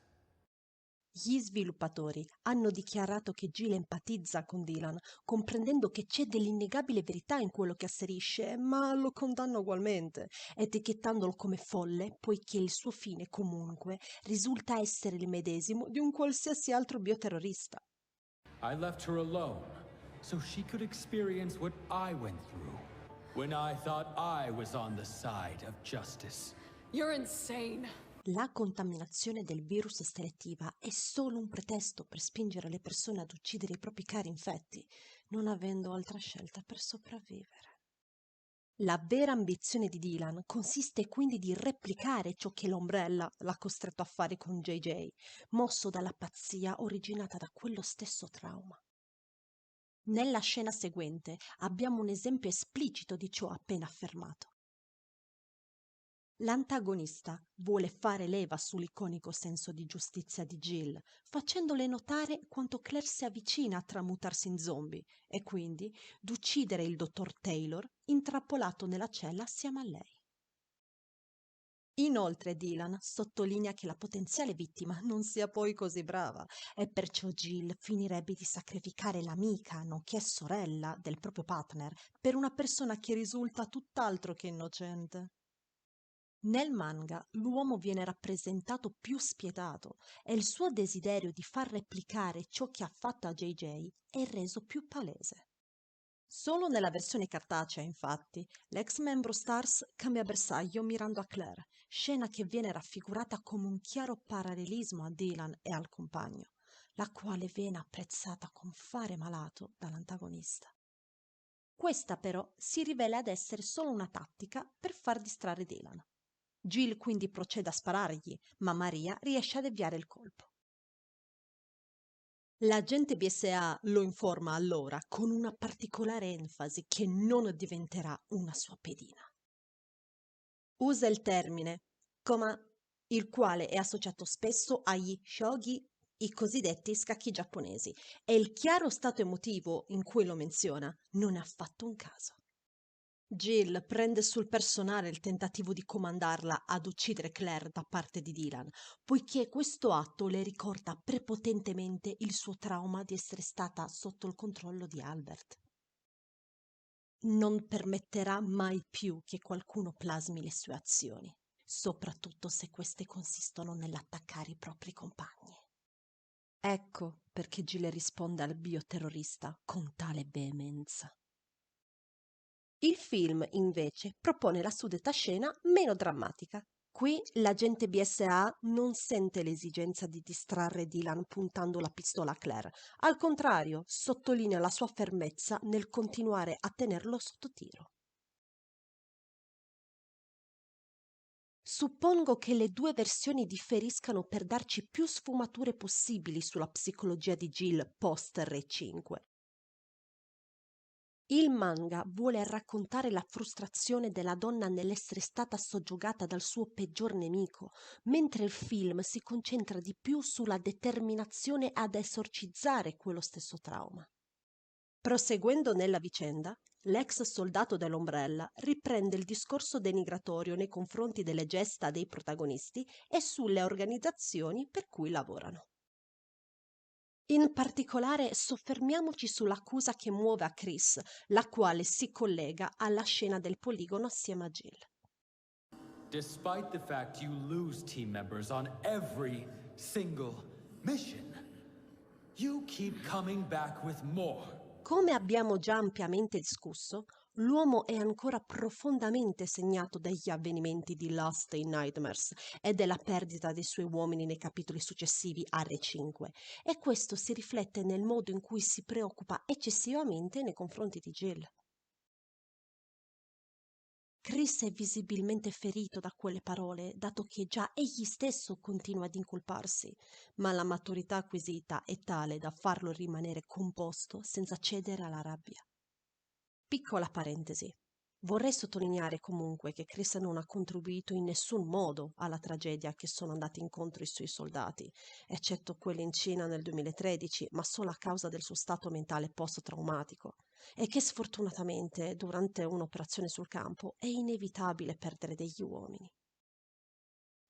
Gli sviluppatori hanno dichiarato che Jill empatizza con Dylan, comprendendo che c'è dell'innegabile verità in quello che asserisce, ma lo condanna ugualmente, etichettandolo come folle, poiché il suo fine comunque risulta essere il medesimo di un qualsiasi altro bioterrorista. I left her alone, so she could experience what I went through, when I thought I was on the side of justice. You're insane. La contaminazione del virus selettiva è solo un pretesto per spingere le persone ad uccidere i propri cari infetti, non avendo altra scelta per sopravvivere. La vera ambizione di Dylan consiste quindi di replicare ciò che l'Umbrella l'ha costretto a fare con JJ, mosso dalla pazzia originata da quello stesso trauma. Nella scena seguente abbiamo un esempio esplicito di ciò appena affermato. L'antagonista vuole fare leva sull'iconico senso di giustizia di Jill, facendole notare quanto Claire si avvicina a tramutarsi in zombie e quindi d'uccidere il dottor Taylor intrappolato nella cella assieme a lei. Inoltre Dylan sottolinea che la potenziale vittima non sia poi così brava e perciò Jill finirebbe di sacrificare l'amica, nonché sorella del proprio partner, per una persona che risulta tutt'altro che innocente. Nel manga l'uomo viene rappresentato più spietato e il suo desiderio di far replicare ciò che ha fatto a JJ è reso più palese. Solo nella versione cartacea, infatti, l'ex membro Stars cambia bersaglio mirando a Claire, scena che viene raffigurata come un chiaro parallelismo a Dylan e al compagno, la quale viene apprezzata con fare malato dall'antagonista. Questa però si rivela ad essere solo una tattica per far distrarre Dylan. Jill quindi procede a sparargli, ma Maria riesce a deviare il colpo. L'agente BSA lo informa allora con una particolare enfasi che non diventerà una sua pedina. Usa il termine "koma", il quale è associato spesso agli shogi, i cosiddetti scacchi giapponesi, e il chiaro stato emotivo in cui lo menziona non è affatto un caso. Jill prende sul personale il tentativo di comandarla ad uccidere Claire da parte di Dylan, poiché questo atto le ricorda prepotentemente il suo trauma di essere stata sotto il controllo di Albert. Non permetterà mai più che qualcuno plasmi le sue azioni, soprattutto se queste consistono nell'attaccare i propri compagni. Ecco perché Jill risponde al bioterrorista con tale veemenza. Il film, invece, propone la suddetta scena meno drammatica. Qui l'agente BSA non sente l'esigenza di distrarre Dylan puntando la pistola a Claire. Al contrario, sottolinea la sua fermezza nel continuare a tenerlo sotto tiro. Suppongo che le due versioni differiscano per darci più sfumature possibili sulla psicologia di Jill post Re 5. Il manga vuole raccontare la frustrazione della donna nell'essere stata soggiogata dal suo peggior nemico, mentre il film si concentra di più sulla determinazione ad esorcizzare quello stesso trauma. Proseguendo nella vicenda, l'ex soldato dell'Umbrella riprende il discorso denigratorio nei confronti delle gesta dei protagonisti e sulle organizzazioni per cui lavorano. In particolare soffermiamoci sull'accusa che muove a Chris, la quale si collega alla scena del poligono assieme a Jill. Despite the fact you lose team members on every single mission, you keep coming back with more. Come abbiamo già ampiamente discusso, l'uomo è ancora profondamente segnato dagli avvenimenti di Lost in Nightmares e della perdita dei suoi uomini nei capitoli successivi a Re 5, e questo si riflette nel modo in cui si preoccupa eccessivamente nei confronti di Jill. Chris è visibilmente ferito da quelle parole, dato che già egli stesso continua ad incolparsi, ma la maturità acquisita è tale da farlo rimanere composto senza cedere alla rabbia. Piccola parentesi. Vorrei sottolineare comunque che Chris non ha contribuito in nessun modo alla tragedia che sono andati incontro i suoi soldati, eccetto quella in Cina nel 2013, ma solo a causa del suo stato mentale post-traumatico, e che sfortunatamente durante un'operazione sul campo è inevitabile perdere degli uomini.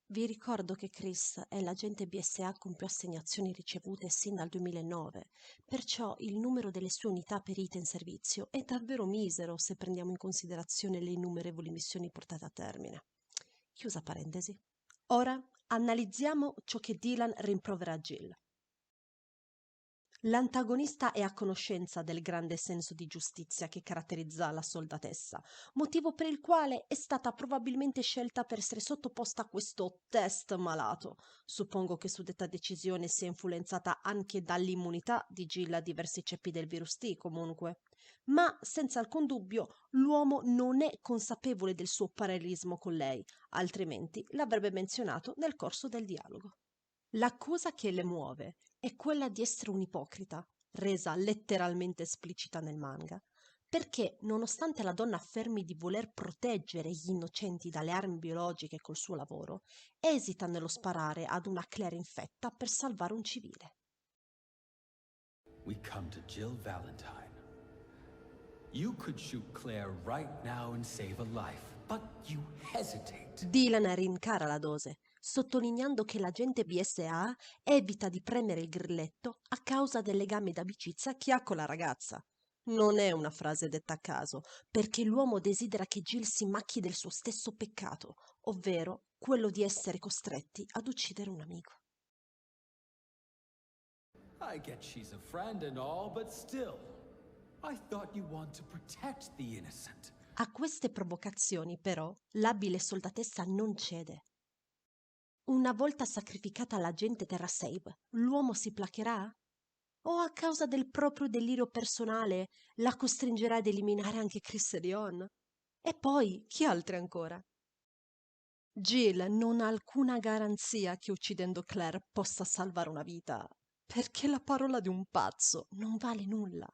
Vi ricordo che Chris è l'agente BSA con più assegnazioni ricevute sin dal 2009, perciò il numero delle sue unità perite in servizio è davvero misero se prendiamo in considerazione le innumerevoli missioni portate a termine. Chiusa parentesi. Ora analizziamo ciò che Dylan rimprovera a Jill. L'antagonista è a conoscenza del grande senso di giustizia che caratterizza la soldatessa, motivo per il quale è stata probabilmente scelta per essere sottoposta a questo test malato. Suppongo che suddetta decisione sia influenzata anche dall'immunità di Jill a diversi ceppi del virus T, comunque. Ma, senza alcun dubbio, l'uomo non è consapevole del suo parallelismo con lei, altrimenti l'avrebbe menzionato nel corso del dialogo. L'accusa che le muove è quella di essere un'ipocrita, resa letteralmente esplicita nel manga, perché nonostante la donna affermi di voler proteggere gli innocenti dalle armi biologiche col suo lavoro, esita nello sparare ad una Claire infetta per salvare un civile. We come to Jill Valentine. You could shoot Claire right now and save a life, but you hesitate. Dylan rincara la dose, sottolineando che l'agente BSA evita di premere il grilletto a causa del legame d'amicizia che ha con la ragazza. Non è una frase detta a caso, perché l'uomo desidera che Jill si macchi del suo stesso peccato, ovvero quello di essere costretti ad uccidere un amico. I get she's a friend and all, but still, I thought you want to protect the innocent. A queste provocazioni, però, l'abile soldatessa non cede. Una volta sacrificata l'agente TerraSave, l'uomo si placherà? O a causa del proprio delirio personale la costringerà ad eliminare anche Chris e Leon? E poi, chi altri ancora? Jill non ha alcuna garanzia che uccidendo Claire possa salvare una vita, perché la parola di un pazzo non vale nulla.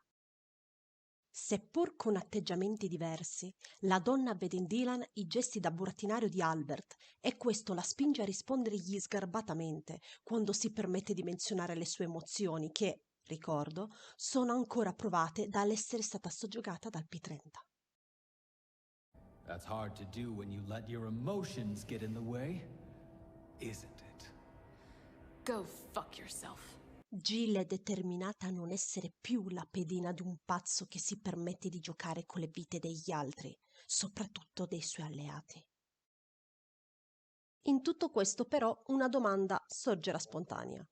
Seppur con atteggiamenti diversi, la donna vede in Dylan i gesti da burattinario di Albert e questo la spinge a rispondergli sgarbatamente quando si permette di menzionare le sue emozioni che, ricordo, sono ancora provate dall'essere stata soggiogata dal P30. That's hard to do when you let your emotions get in the way, isn't it? Go fuck yourself. Jill è determinata a non essere più la pedina di un pazzo che si permette di giocare con le vite degli altri, soprattutto dei suoi alleati. In tutto questo, però, una domanda sorgerà spontanea.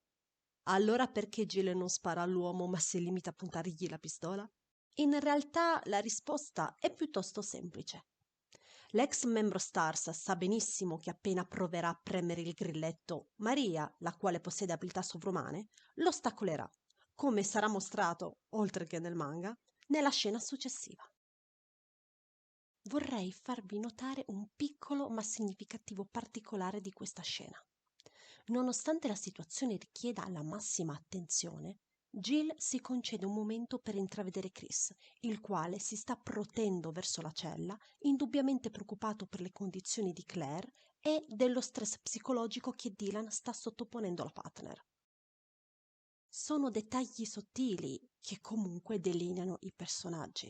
Allora perché Jill non spara all'uomo ma si limita a puntargli la pistola? In realtà la risposta è piuttosto semplice. L'ex membro Stars sa benissimo che appena proverà a premere il grilletto, Maria, la quale possiede abilità sovrumane, lo ostacolerà, come sarà mostrato, oltre che nel manga, nella scena successiva. Vorrei farvi notare un piccolo ma significativo particolare di questa scena. Nonostante la situazione richieda la massima attenzione, Jill si concede un momento per intravedere Chris, il quale si sta protendo verso la cella, indubbiamente preoccupato per le condizioni di Claire e dello stress psicologico che Dylan sta sottoponendo alla partner. Sono dettagli sottili che comunque delineano i personaggi.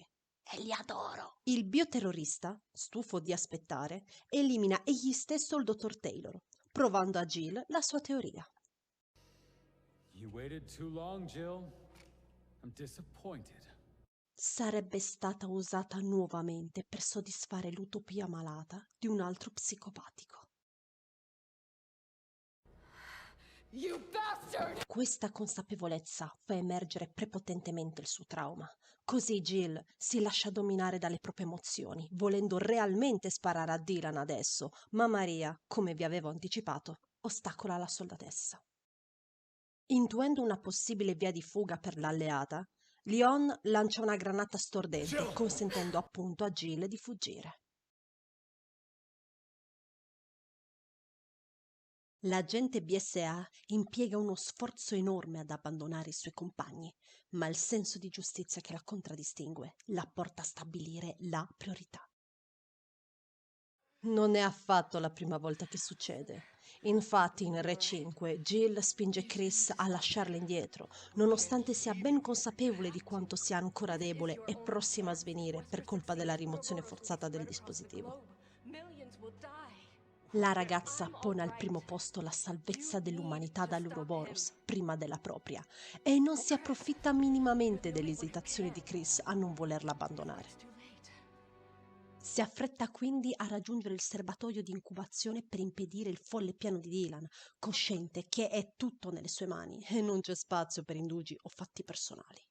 E li adoro! Il bioterrorista, stufo di aspettare, elimina egli stesso il dottor Taylor, provando a Jill la sua teoria. You waited too long, Jill. I'm disappointed. Sarebbe stata usata nuovamente per soddisfare l'utopia malata di un altro psicopatico. You bastard! Questa consapevolezza fa emergere prepotentemente il suo trauma. Così Jill si lascia dominare dalle proprie emozioni, volendo realmente sparare a Dylan adesso, ma Maria, come vi avevo anticipato, ostacola la soldatessa. Intuendo una possibile via di fuga per l'alleata, Leon lancia una granata stordente, consentendo appunto a Jill di fuggire. L'agente BSA impiega uno sforzo enorme ad abbandonare i suoi compagni, ma il senso di giustizia che la contraddistingue la porta a stabilire la priorità. Non è affatto la prima volta che succede. Infatti in Re 5 Jill spinge Chris a lasciarla indietro, nonostante sia ben consapevole di quanto sia ancora debole e prossima a svenire per colpa della rimozione forzata del dispositivo. La ragazza pone al primo posto la salvezza dell'umanità dall'Uroboros, prima della propria, e non si approfitta minimamente delle esitazioni di Chris a non volerla abbandonare. Si affretta quindi a raggiungere il serbatoio di incubazione per impedire il folle piano di Dylan, cosciente che è tutto nelle sue mani e non c'è spazio per indugi o fatti personali.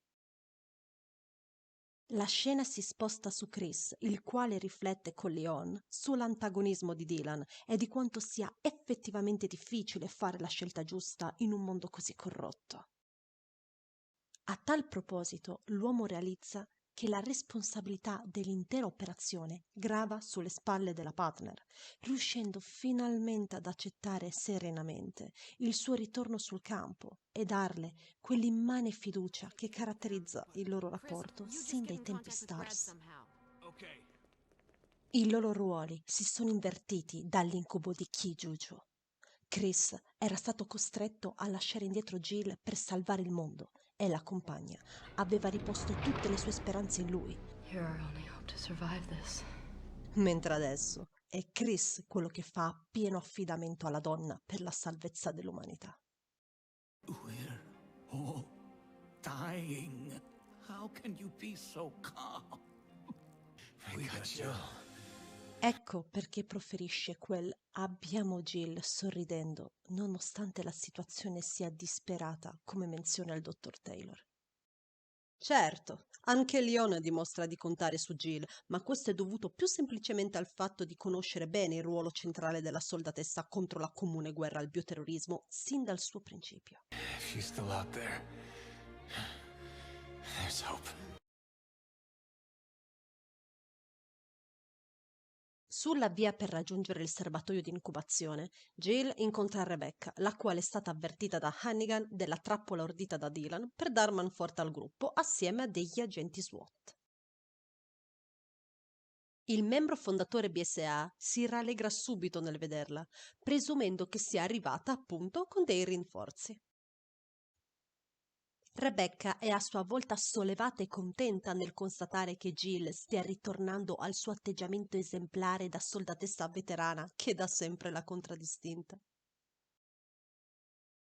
La scena si sposta su Chris, il quale riflette con Leon sull'antagonismo di Dylan e di quanto sia effettivamente difficile fare la scelta giusta in un mondo così corrotto. A tal proposito, l'uomo realizza che la responsabilità dell'intera operazione grava sulle spalle della partner, riuscendo finalmente ad accettare serenamente il suo ritorno sul campo e darle quell'immane fiducia che caratterizza il loro rapporto sin dai tempi Stars. I loro ruoli si sono invertiti dall'incubo di Kijuju. Chris era stato costretto a lasciare indietro Jill per salvare il mondo e la compagna aveva riposto tutte le sue speranze in lui. Mentre adesso è Chris quello che fa pieno affidamento alla donna per la salvezza dell'umanità. We're all dying. How can you be so calm? We got Jill. Ecco perché proferisce quel "abbiamo Jill" sorridendo, nonostante la situazione sia disperata, come menziona il dottor Taylor. Certo, anche Leon dimostra di contare su Jill, ma questo è dovuto più semplicemente al fatto di conoscere bene il ruolo centrale della soldatessa contro la comune guerra al bioterrorismo sin dal suo principio. She's still out there. There's hope. Sulla via per raggiungere il serbatoio di incubazione, Jill incontra Rebecca, la quale è stata avvertita da Hannigan della trappola ordita da Dylan per dar manforte al gruppo assieme a degli agenti SWAT. Il membro fondatore BSA si rallegra subito nel vederla, presumendo che sia arrivata appunto con dei rinforzi. Rebecca è a sua volta sollevata e contenta nel constatare che Jill stia ritornando al suo atteggiamento esemplare da soldatessa veterana che da sempre l'ha contraddistinta.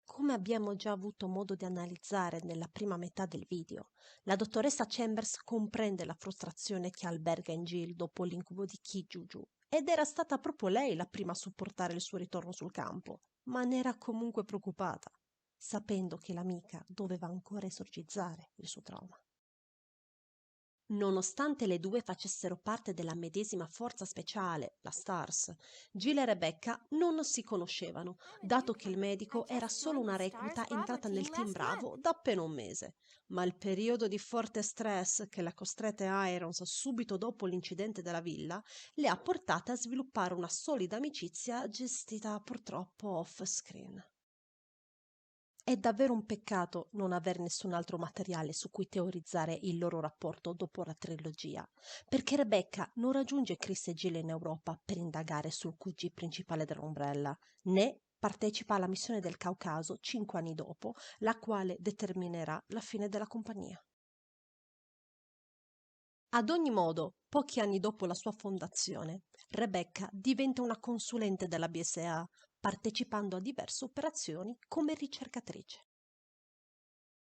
Come abbiamo già avuto modo di analizzare nella prima metà del video, la dottoressa Chambers comprende la frustrazione che alberga in Jill dopo l'incubo di Kijuju ed era stata proprio lei la prima a supportare il suo ritorno sul campo, ma ne era comunque preoccupata, sapendo che l'amica doveva ancora esorcizzare il suo trauma. Nonostante le due facessero parte della medesima forza speciale, la STARS, Jill e Rebecca non si conoscevano, dato che il medico era solo una recluta entrata nel team Bravo da appena un mese. Ma il periodo di forte stress che l'ha costretta a Irons subito dopo l'incidente della villa le ha portate a sviluppare una solida amicizia gestita purtroppo off-screen. È davvero un peccato non aver nessun altro materiale su cui teorizzare il loro rapporto dopo la trilogia, perché Rebecca non raggiunge Chris e Jill in Europa per indagare sul QG principale dell'Umbrella, né partecipa alla missione del Caucaso 5 anni dopo, la quale determinerà la fine della compagnia. Ad ogni modo, pochi anni dopo la sua fondazione, Rebecca diventa una consulente della BSA, partecipando a diverse operazioni come ricercatrice.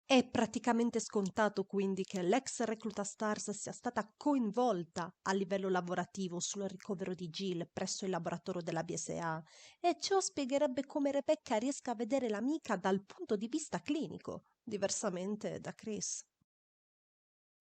È praticamente scontato quindi che l'ex recluta STARS sia stata coinvolta a livello lavorativo sul ricovero di Jill presso il laboratorio della BSA, e ciò spiegherebbe come Rebecca riesca a vedere l'amica dal punto di vista clinico, diversamente da Chris.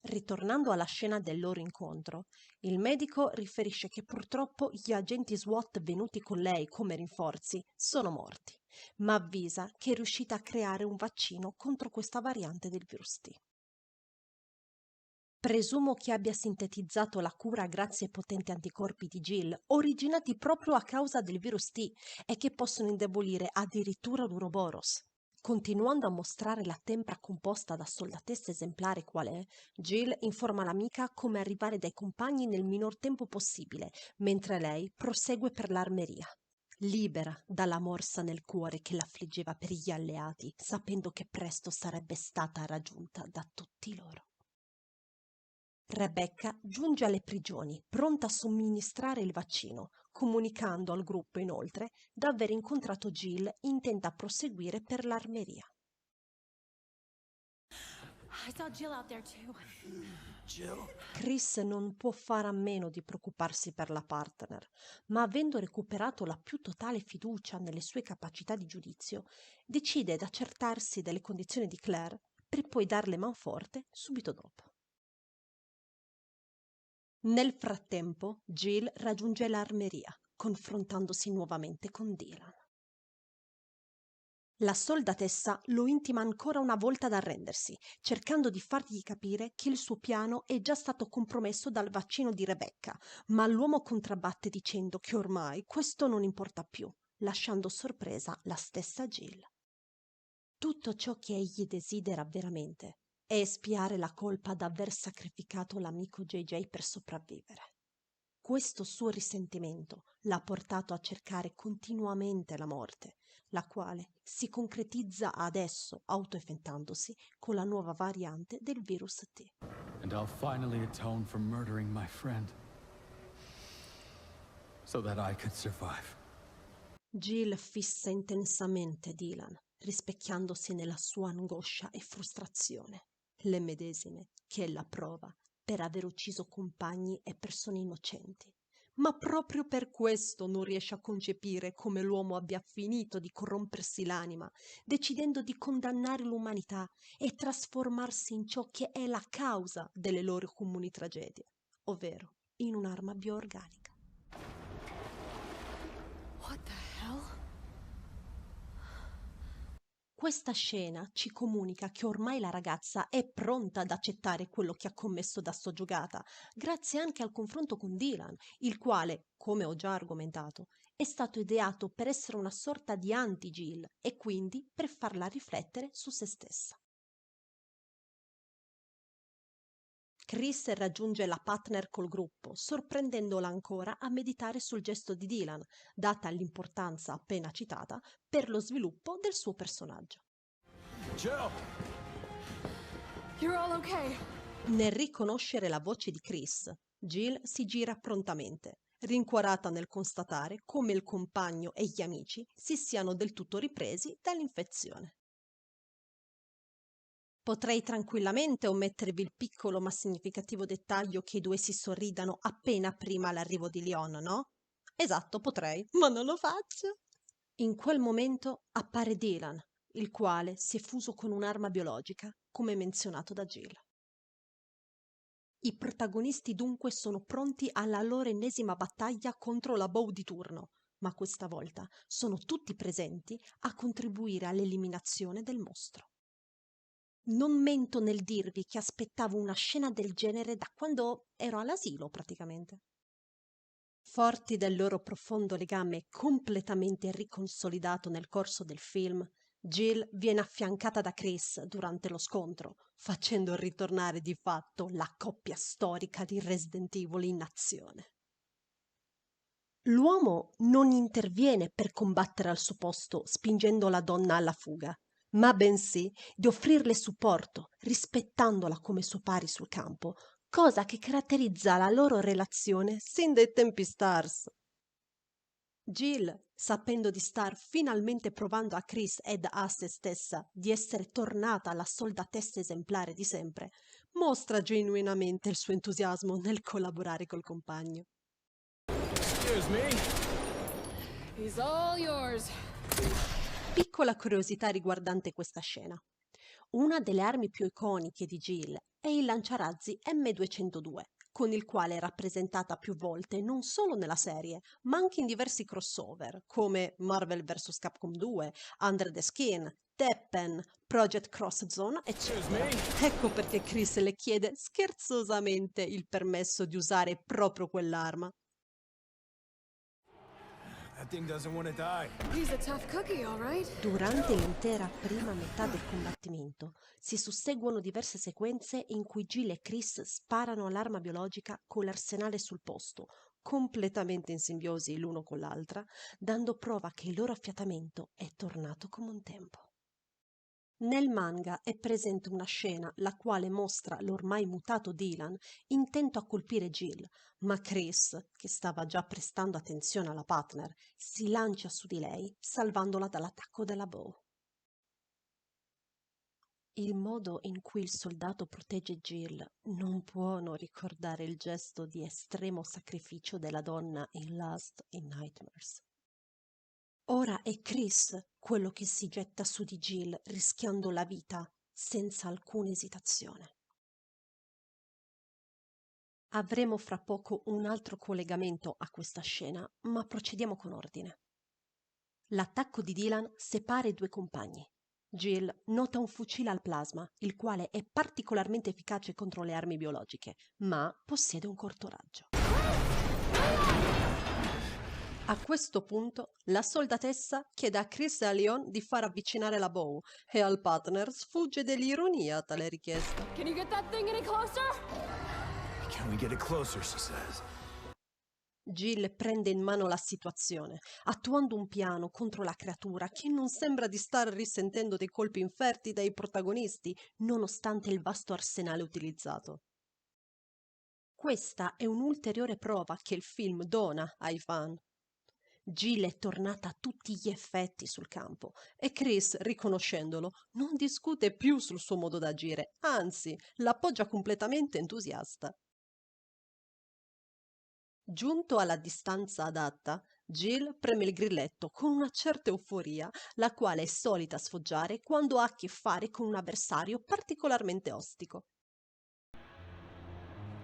Ritornando alla scena del loro incontro, il medico riferisce che purtroppo gli agenti SWAT venuti con lei come rinforzi sono morti, ma avvisa che è riuscita a creare un vaccino contro questa variante del virus T. Presumo che abbia sintetizzato la cura grazie ai potenti anticorpi di Jill, originati proprio a causa del virus T e che possono indebolire addirittura l'Uroboros. Continuando a mostrare la tempra composta da soldatessa esemplare qual è, Jill informa l'amica come arrivare dai compagni nel minor tempo possibile, mentre lei prosegue per l'armeria, libera dalla morsa nel cuore che l'affliggeva per gli alleati, sapendo che presto sarebbe stata raggiunta da tutti loro. Rebecca giunge alle prigioni, pronta a somministrare il vaccino, comunicando al gruppo inoltre d'aver incontrato Jill intenta a proseguire per l'armeria. I saw Jill out there too. Jill? Chris non può fare a meno di preoccuparsi per la partner, ma avendo recuperato la più totale fiducia nelle sue capacità di giudizio, decide di accertarsi delle condizioni di Claire per poi darle manforte subito dopo. Nel frattempo, Jill raggiunge l'armeria, confrontandosi nuovamente con Dylan. La soldatessa lo intima ancora una volta ad arrendersi, cercando di fargli capire che il suo piano è già stato compromesso dal vaccino di Rebecca, ma l'uomo contrabbatte dicendo che ormai questo non importa più, lasciando sorpresa la stessa Jill. Tutto ciò che egli desidera veramente è espiare la colpa d'aver sacrificato l'amico JJ per sopravvivere. Questo suo risentimento l'ha portato a cercare continuamente la morte, la quale si concretizza adesso autoinfettandosi con la nuova variante del virus T. And I'll finally atone for murdering my friend, so that I could survive. Jill fissa intensamente Dylan, rispecchiandosi nella sua angoscia e frustrazione, le medesime che ella prova per aver ucciso compagni e persone innocenti. Ma proprio per questo non riesce a concepire come l'uomo abbia finito di corrompersi l'anima, decidendo di condannare l'umanità e trasformarsi in ciò che è la causa delle loro comuni tragedie, ovvero in un'arma bioorganica. What the hell? Questa scena ci comunica che ormai la ragazza è pronta ad accettare quello che ha commesso da soggiogata, grazie anche al confronto con Dylan, il quale, come ho già argomentato, è stato ideato per essere una sorta di anti-Jill e quindi per farla riflettere su se stessa. Chris raggiunge la partner col gruppo, sorprendendola ancora a meditare sul gesto di Dylan, data l'importanza appena citata per lo sviluppo del suo personaggio. Jill! You're all okay. Nel riconoscere la voce di Chris, Jill si gira prontamente, rincuorata nel constatare come il compagno e gli amici si siano del tutto ripresi dall'infezione. Potrei tranquillamente omettervi il piccolo ma significativo dettaglio che i due si sorridano appena prima l'arrivo di Leon, no? Esatto, potrei, ma non lo faccio. In quel momento appare Dylan, il quale si è fuso con un'arma biologica, come menzionato da Jill. I protagonisti dunque sono pronti alla loro ennesima battaglia contro la Bow di turno, ma questa volta sono tutti presenti a contribuire all'eliminazione del mostro. Non mento nel dirvi che aspettavo una scena del genere da quando ero all'asilo, praticamente. Forti del loro profondo legame completamente riconsolidato nel corso del film, Jill viene affiancata da Chris durante lo scontro, facendo ritornare di fatto la coppia storica di Resident Evil in azione. L'uomo non interviene per combattere al suo posto, spingendo la donna alla fuga, ma bensì di offrirle supporto, rispettandola come suo pari sul campo, cosa che caratterizza la loro relazione sin dai tempi Stars. Jill, sapendo di star finalmente provando a Chris ed a se stessa di essere tornata la soldatessa esemplare di sempre, mostra genuinamente il suo entusiasmo nel collaborare col compagno. Excuse me? He's all yours. Piccola curiosità riguardante questa scena. Una delle armi più iconiche di Jill è il lanciarazzi M202, con il quale è rappresentata più volte non solo nella serie, ma anche in diversi crossover, come Marvel vs. Capcom 2, Under the Skin, Tekken, Project Cross Zone, eccetera. Ecco perché Chris le chiede scherzosamente il permesso di usare proprio quell'arma. That thing doesn't want to die. He's a tough cookie, all right? Durante l'intera prima metà del combattimento si susseguono diverse sequenze in cui Jill e Chris sparano all'arma biologica con l'arsenale sul posto, completamente in simbiosi l'uno con l'altra, dando prova che il loro affiatamento è tornato come un tempo. Nel manga è presente una scena la quale mostra l'ormai mutato Dylan intento a colpire Jill, ma Chris, che stava già prestando attenzione alla partner, si lancia su di lei, salvandola dall'attacco della bow. Il modo in cui il soldato protegge Jill non può non ricordare il gesto di estremo sacrificio della donna in Lost in Nightmares. Ora è Chris quello che si getta su di Jill rischiando la vita senza alcuna esitazione. Avremo fra poco un altro collegamento a questa scena, ma procediamo con ordine. L'attacco di Dylan separa i due compagni. Jill nota un fucile al plasma, il quale è particolarmente efficace contro le armi biologiche, ma possiede un corto raggio. A questo punto, la soldatessa chiede a Chris e a Leon di far avvicinare la bow e al partner sfugge dell'ironia a tale richiesta. Can you get that thing any closer? Can we get it closer, she says. Jill prende in mano la situazione, attuando un piano contro la creatura che non sembra di star risentendo dei colpi inferti dai protagonisti, nonostante il vasto arsenale utilizzato. Questa è un'ulteriore prova che il film dona ai fan. Jill è tornata a tutti gli effetti sul campo e Chris, riconoscendolo, non discute più sul suo modo d'agire, anzi, l'appoggia completamente entusiasta. Giunto alla distanza adatta, Jill preme il grilletto con una certa euforia, la quale è solita sfoggiare quando ha a che fare con un avversario particolarmente ostico.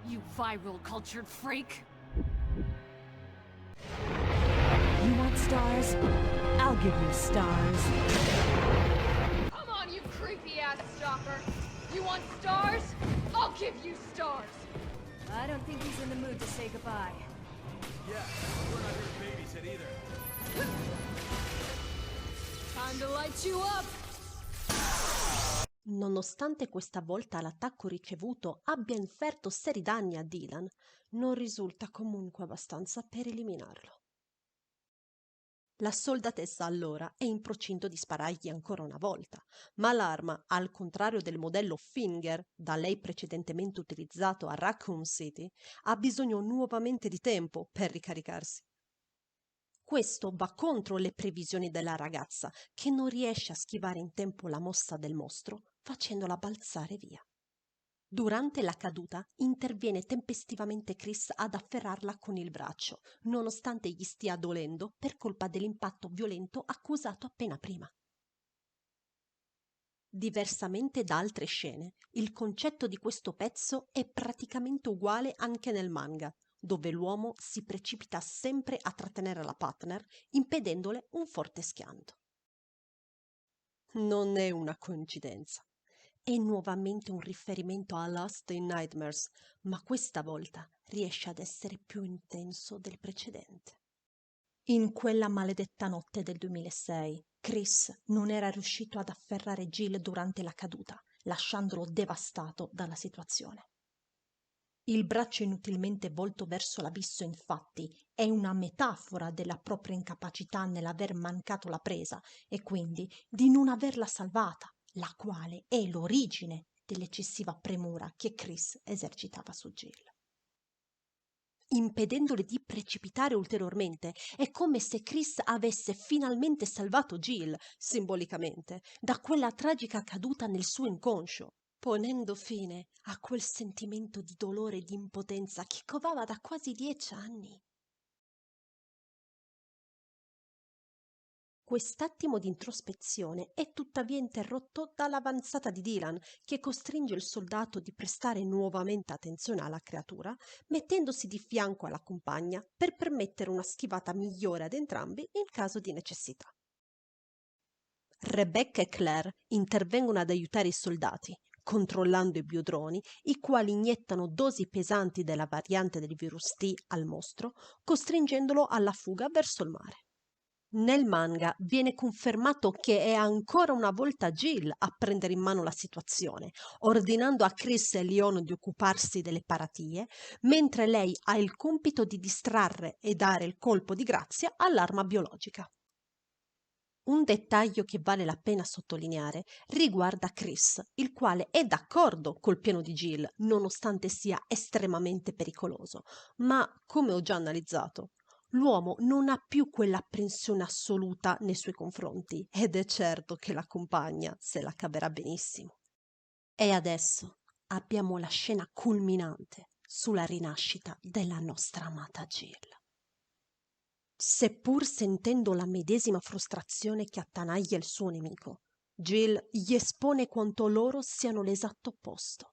You viral cultured freak! You want stars? I'll give you stars. Come on, you creepy-ass stalker! You want stars? I'll give you stars! I don't think he's in the mood to say goodbye. Yeah, we're not here to babysit either. Time to light you up! Nonostante questa volta l'attacco ricevuto abbia inferto seri danni a Dylan, non risulta comunque abbastanza per eliminarlo. La soldatessa allora è in procinto di sparargli ancora una volta, ma l'arma, al contrario del modello Finger, da lei precedentemente utilizzato a Raccoon City, ha bisogno nuovamente di tempo per ricaricarsi. Questo va contro le previsioni della ragazza, che non riesce a schivare in tempo la mossa del mostro, facendola balzare via. Durante la caduta interviene tempestivamente Chris ad afferrarla con il braccio, nonostante gli stia dolendo per colpa dell'impatto violento accusato appena prima. Diversamente da altre scene, il concetto di questo pezzo è praticamente uguale anche nel manga, dove l'uomo si precipita sempre a trattenere la partner, impedendole un forte schianto. Non è una coincidenza. È nuovamente un riferimento a Lost in Nightmares, ma questa volta riesce ad essere più intenso del precedente. In quella maledetta notte del 2006, Chris non era riuscito ad afferrare Jill durante la caduta, lasciandolo devastato dalla situazione. Il braccio inutilmente volto verso l'abisso, infatti, è una metafora della propria incapacità nell'aver mancato la presa e quindi di non averla salvata, la quale è l'origine dell'eccessiva premura che Chris esercitava su Jill. Impedendole di precipitare ulteriormente, è come se Chris avesse finalmente salvato Jill, simbolicamente, da quella tragica caduta nel suo inconscio, ponendo fine a quel sentimento di dolore e di impotenza che covava da quasi 10 anni. Quest'attimo di introspezione è tuttavia interrotto dall'avanzata di Dylan, che costringe il soldato di prestare nuovamente attenzione alla creatura, mettendosi di fianco alla compagna per permettere una schivata migliore ad entrambi in caso di necessità. Rebecca e Claire intervengono ad aiutare i soldati, controllando i biodroni, i quali iniettano dosi pesanti della variante del virus T al mostro, costringendolo alla fuga verso il mare. Nel manga viene confermato che è ancora una volta Jill a prendere in mano la situazione, ordinando a Chris e Leon di occuparsi delle paratie, mentre lei ha il compito di distrarre e dare il colpo di grazia all'arma biologica. Un dettaglio che vale la pena sottolineare riguarda Chris, il quale è d'accordo col piano di Jill, nonostante sia estremamente pericoloso, ma, come ho già analizzato, l'uomo non ha più quell'apprensione assoluta nei suoi confronti ed è certo che la compagna se la caverà benissimo. E adesso abbiamo la scena culminante sulla rinascita della nostra amata Jill. Seppur sentendo la medesima frustrazione che attanaglia il suo nemico, Jill gli espone quanto loro siano l'esatto opposto.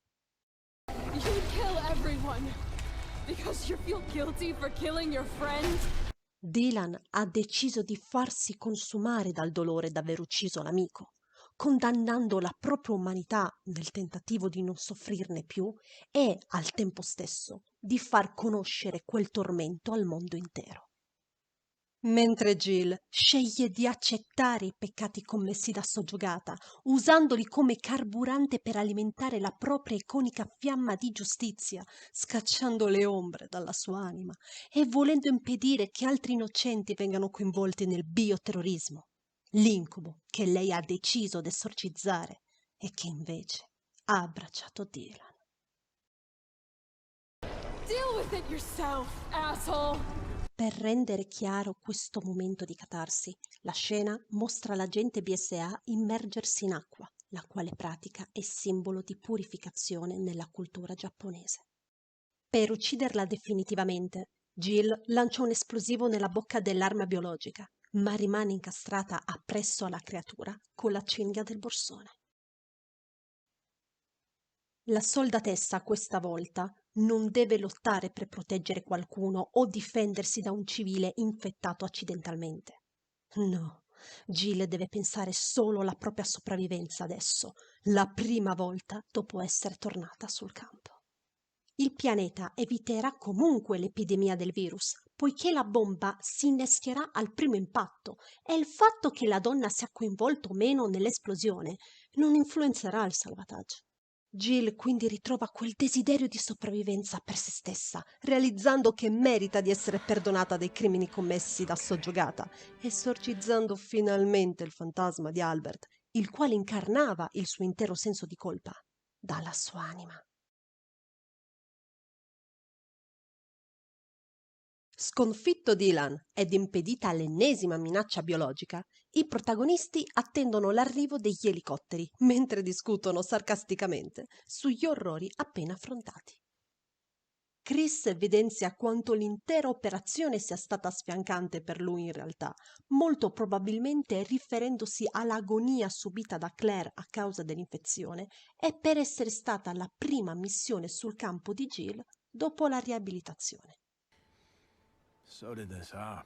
You kill everyone because you feel guilty for killing your friend? Dylan ha deciso di farsi consumare dal dolore d'aver ucciso l'amico, condannando la propria umanità nel tentativo di non soffrirne più e, al tempo stesso, di far conoscere quel tormento al mondo intero. Mentre Jill sceglie di accettare i peccati commessi da soggiogata, usandoli come carburante per alimentare la propria iconica fiamma di giustizia, scacciando le ombre dalla sua anima e volendo impedire che altri innocenti vengano coinvolti nel bioterrorismo, l'incubo che lei ha deciso di esorcizzare e che invece ha abbracciato Dylan. Deal with it yourself, asshole! Per rendere chiaro questo momento di catarsi, la scena mostra l'agente BSA immergersi in acqua, la quale pratica è simbolo di purificazione nella cultura giapponese. Per ucciderla definitivamente, Jill lancia un esplosivo nella bocca dell'arma biologica, ma rimane incastrata appresso alla creatura con la cinghia del borsone. La soldatessa questa volta non deve lottare per proteggere qualcuno o difendersi da un civile infettato accidentalmente. No, Jill deve pensare solo alla propria sopravvivenza adesso, la prima volta dopo essere tornata sul campo. Il pianeta eviterà comunque l'epidemia del virus, poiché la bomba si innescherà al primo impatto e il fatto che la donna sia coinvolta o meno nell'esplosione non influenzerà il salvataggio. Jill quindi ritrova quel desiderio di sopravvivenza per se stessa, realizzando che merita di essere perdonata dei crimini commessi da soggiogata, esorcizzando finalmente il fantasma di Albert, il quale incarnava il suo intero senso di colpa, dalla sua anima. Sconfitto Dylan ed impedita l'ennesima minaccia biologica, i protagonisti attendono l'arrivo degli elicotteri mentre discutono sarcasticamente sugli orrori appena affrontati. Chris evidenzia quanto l'intera operazione sia stata sfiancante per lui in realtà, molto probabilmente riferendosi all'agonia subita da Claire a causa dell'infezione e per essere stata la prima missione sul campo di Jill dopo la riabilitazione. So did this up.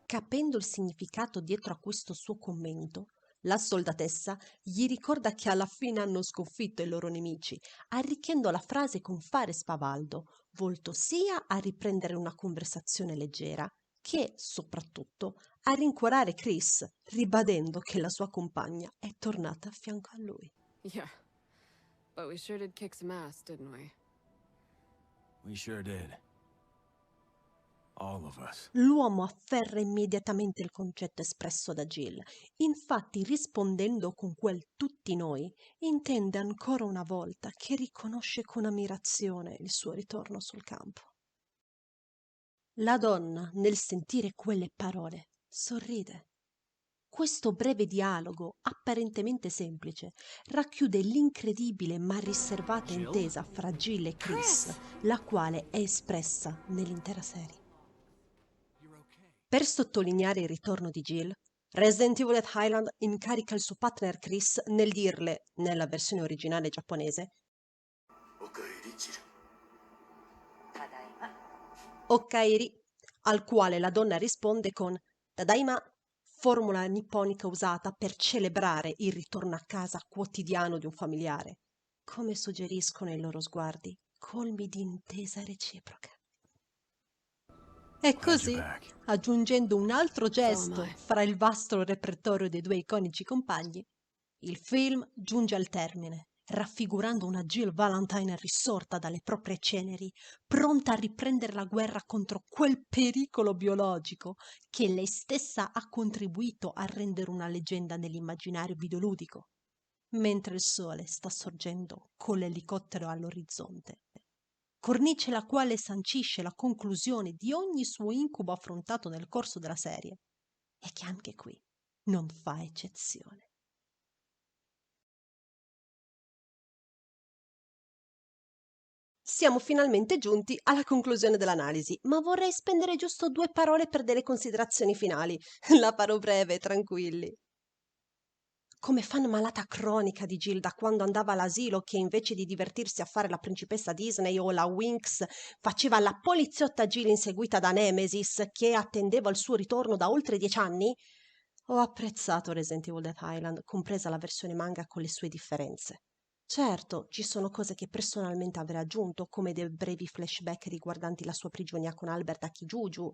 Capendo il significato dietro a questo suo commento, la soldatessa gli ricorda che alla fine hanno sconfitto i loro nemici, arricchendo la frase con fare spavaldo, volto sia a riprendere una conversazione leggera che, soprattutto, a rincuorare Chris, ribadendo che la sua compagna è tornata a fianco a lui. Yeah, but we sure did kick some ass, didn't we? We sure did. All of us. L'uomo afferra immediatamente il concetto espresso da Jill, infatti rispondendo con quel tutti noi, intende ancora una volta che riconosce con ammirazione il suo ritorno sul campo. La donna, nel sentire quelle parole, sorride. Questo breve dialogo, apparentemente semplice, racchiude l'incredibile ma riservata intesa fra Jill e Chris, la quale è espressa nell'intera serie. Per sottolineare il ritorno di Jill, Resident Evil Highland incarica il suo partner Chris nel dirle, nella versione originale giapponese, Okaeri, al quale la donna risponde con Tadaima, formula nipponica usata per celebrare il ritorno a casa quotidiano di un familiare, come suggeriscono i loro sguardi, colmi di intesa reciproca. E così, aggiungendo un altro gesto fra il vasto repertorio dei due iconici compagni, il film giunge al termine raffigurando una Jill Valentine risorta dalle proprie ceneri, pronta a riprendere la guerra contro quel pericolo biologico che lei stessa ha contribuito a rendere una leggenda nell'immaginario videoludico, mentre il sole sta sorgendo con l'elicottero all'orizzonte. Cornice la quale sancisce la conclusione di ogni suo incubo affrontato nel corso della serie, e che anche qui non fa eccezione. Siamo finalmente giunti alla conclusione dell'analisi, ma vorrei spendere giusto 2 parole per delle considerazioni finali. La farò breve, tranquilli. Come fan malata cronica di Jill da quando andava all'asilo, che invece di divertirsi a fare la principessa Disney o la Winx faceva la poliziotta Jill inseguita da Nemesis che attendeva il suo ritorno da oltre 10 anni, ho apprezzato Resident Evil Dead Island, compresa la versione manga con le sue differenze. Certo, ci sono cose che personalmente avrei aggiunto, come dei brevi flashback riguardanti la sua prigionia con Albert a Kijuju,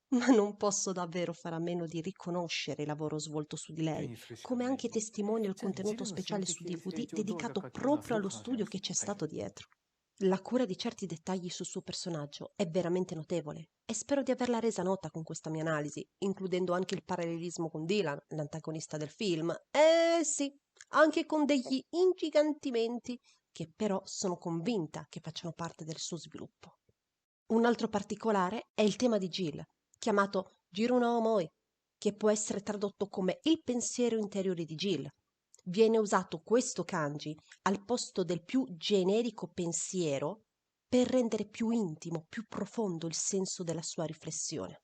ma non posso davvero fare a meno di riconoscere il lavoro svolto su di lei, come anche testimonia il contenuto speciale su DVD dedicato proprio allo studio che c'è stato dietro. La cura di certi dettagli sul suo personaggio è veramente notevole e spero di averla resa nota con questa mia analisi, includendo anche il parallelismo con Dylan, l'antagonista del film. Sì, anche con degli ingigantimenti che però sono convinta che facciano parte del suo sviluppo. Un altro particolare è il tema di Jill, chiamato Jiru no Omoi, che può essere tradotto come il pensiero interiore di Jill. Viene usato questo kanji al posto del più generico pensiero per rendere più intimo, più profondo il senso della sua riflessione.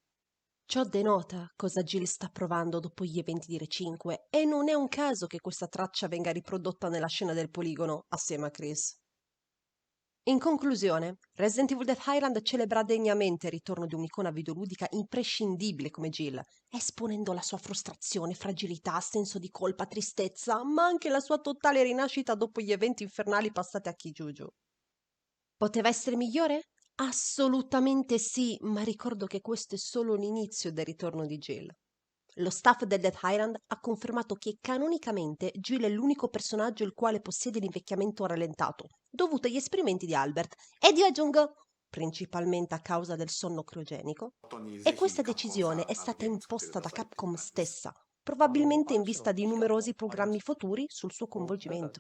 Ciò denota cosa Jill sta provando dopo gli eventi di Re5 e non è un caso che questa traccia venga riprodotta nella scena del poligono assieme a Chris. In conclusione, Resident Evil Dead Island celebra degnamente il ritorno di un'icona videoludica imprescindibile come Jill, esponendo la sua frustrazione, fragilità, senso di colpa, tristezza, ma anche la sua totale rinascita dopo gli eventi infernali passati a Kijuju. Poteva essere migliore? Assolutamente sì, ma ricordo che questo è solo l'inizio del ritorno di Jill. Lo staff del Dead Island ha confermato che canonicamente Jill è l'unico personaggio il quale possiede l'invecchiamento rallentato, dovuto agli esperimenti di Albert, ed io aggiungo, principalmente a causa del sonno criogenico, e questa decisione è stata imposta da Capcom stessa, probabilmente in vista di numerosi programmi futuri sul suo coinvolgimento.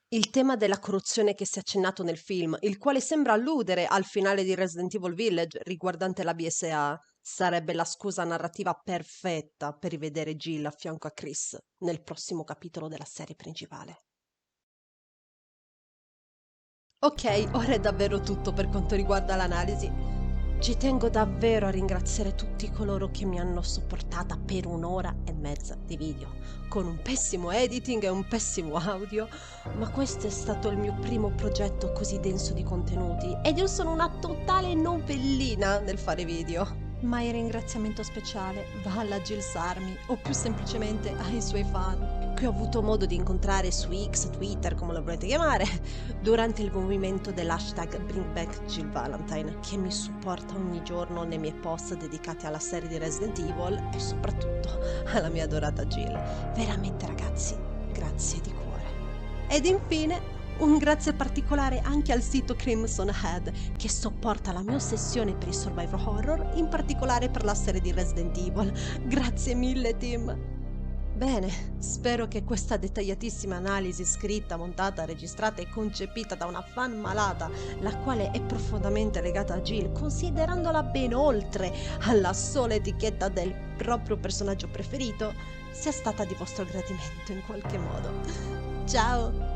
Il tema della corruzione che si è accennato nel film, il quale sembra alludere al finale di Resident Evil Village riguardante la BSA, sarebbe la scusa narrativa perfetta per rivedere Jill a fianco a Chris nel prossimo capitolo della serie principale. Ok, ora è davvero tutto per quanto riguarda l'analisi. Ci tengo davvero a ringraziare tutti coloro che mi hanno sopportata per 1 ora e mezza di video, con un pessimo editing e un pessimo audio, ma questo è stato il mio primo progetto così denso di contenuti ed io sono una totale novellina nel fare video. Ma il ringraziamento speciale va alla Jill's Army, o più semplicemente ai suoi fan, che ho avuto modo di incontrare su X, Twitter, come lo volete chiamare, durante il movimento dell'hashtag #BringBackJillValentine, che mi supporta ogni giorno nei miei post dedicati alla serie di Resident Evil e soprattutto alla mia adorata Jill. Veramente ragazzi, grazie di cuore. Ed infine un grazie particolare anche al sito Crimson Head, che sopporta la mia ossessione per i survival horror, in particolare per la serie di Resident Evil. Grazie mille, team! Bene, spero che questa dettagliatissima analisi scritta, montata, registrata e concepita da una fan malata, la quale è profondamente legata a Jill, considerandola ben oltre alla sola etichetta del proprio personaggio preferito, sia stata di vostro gradimento in qualche modo. Ciao!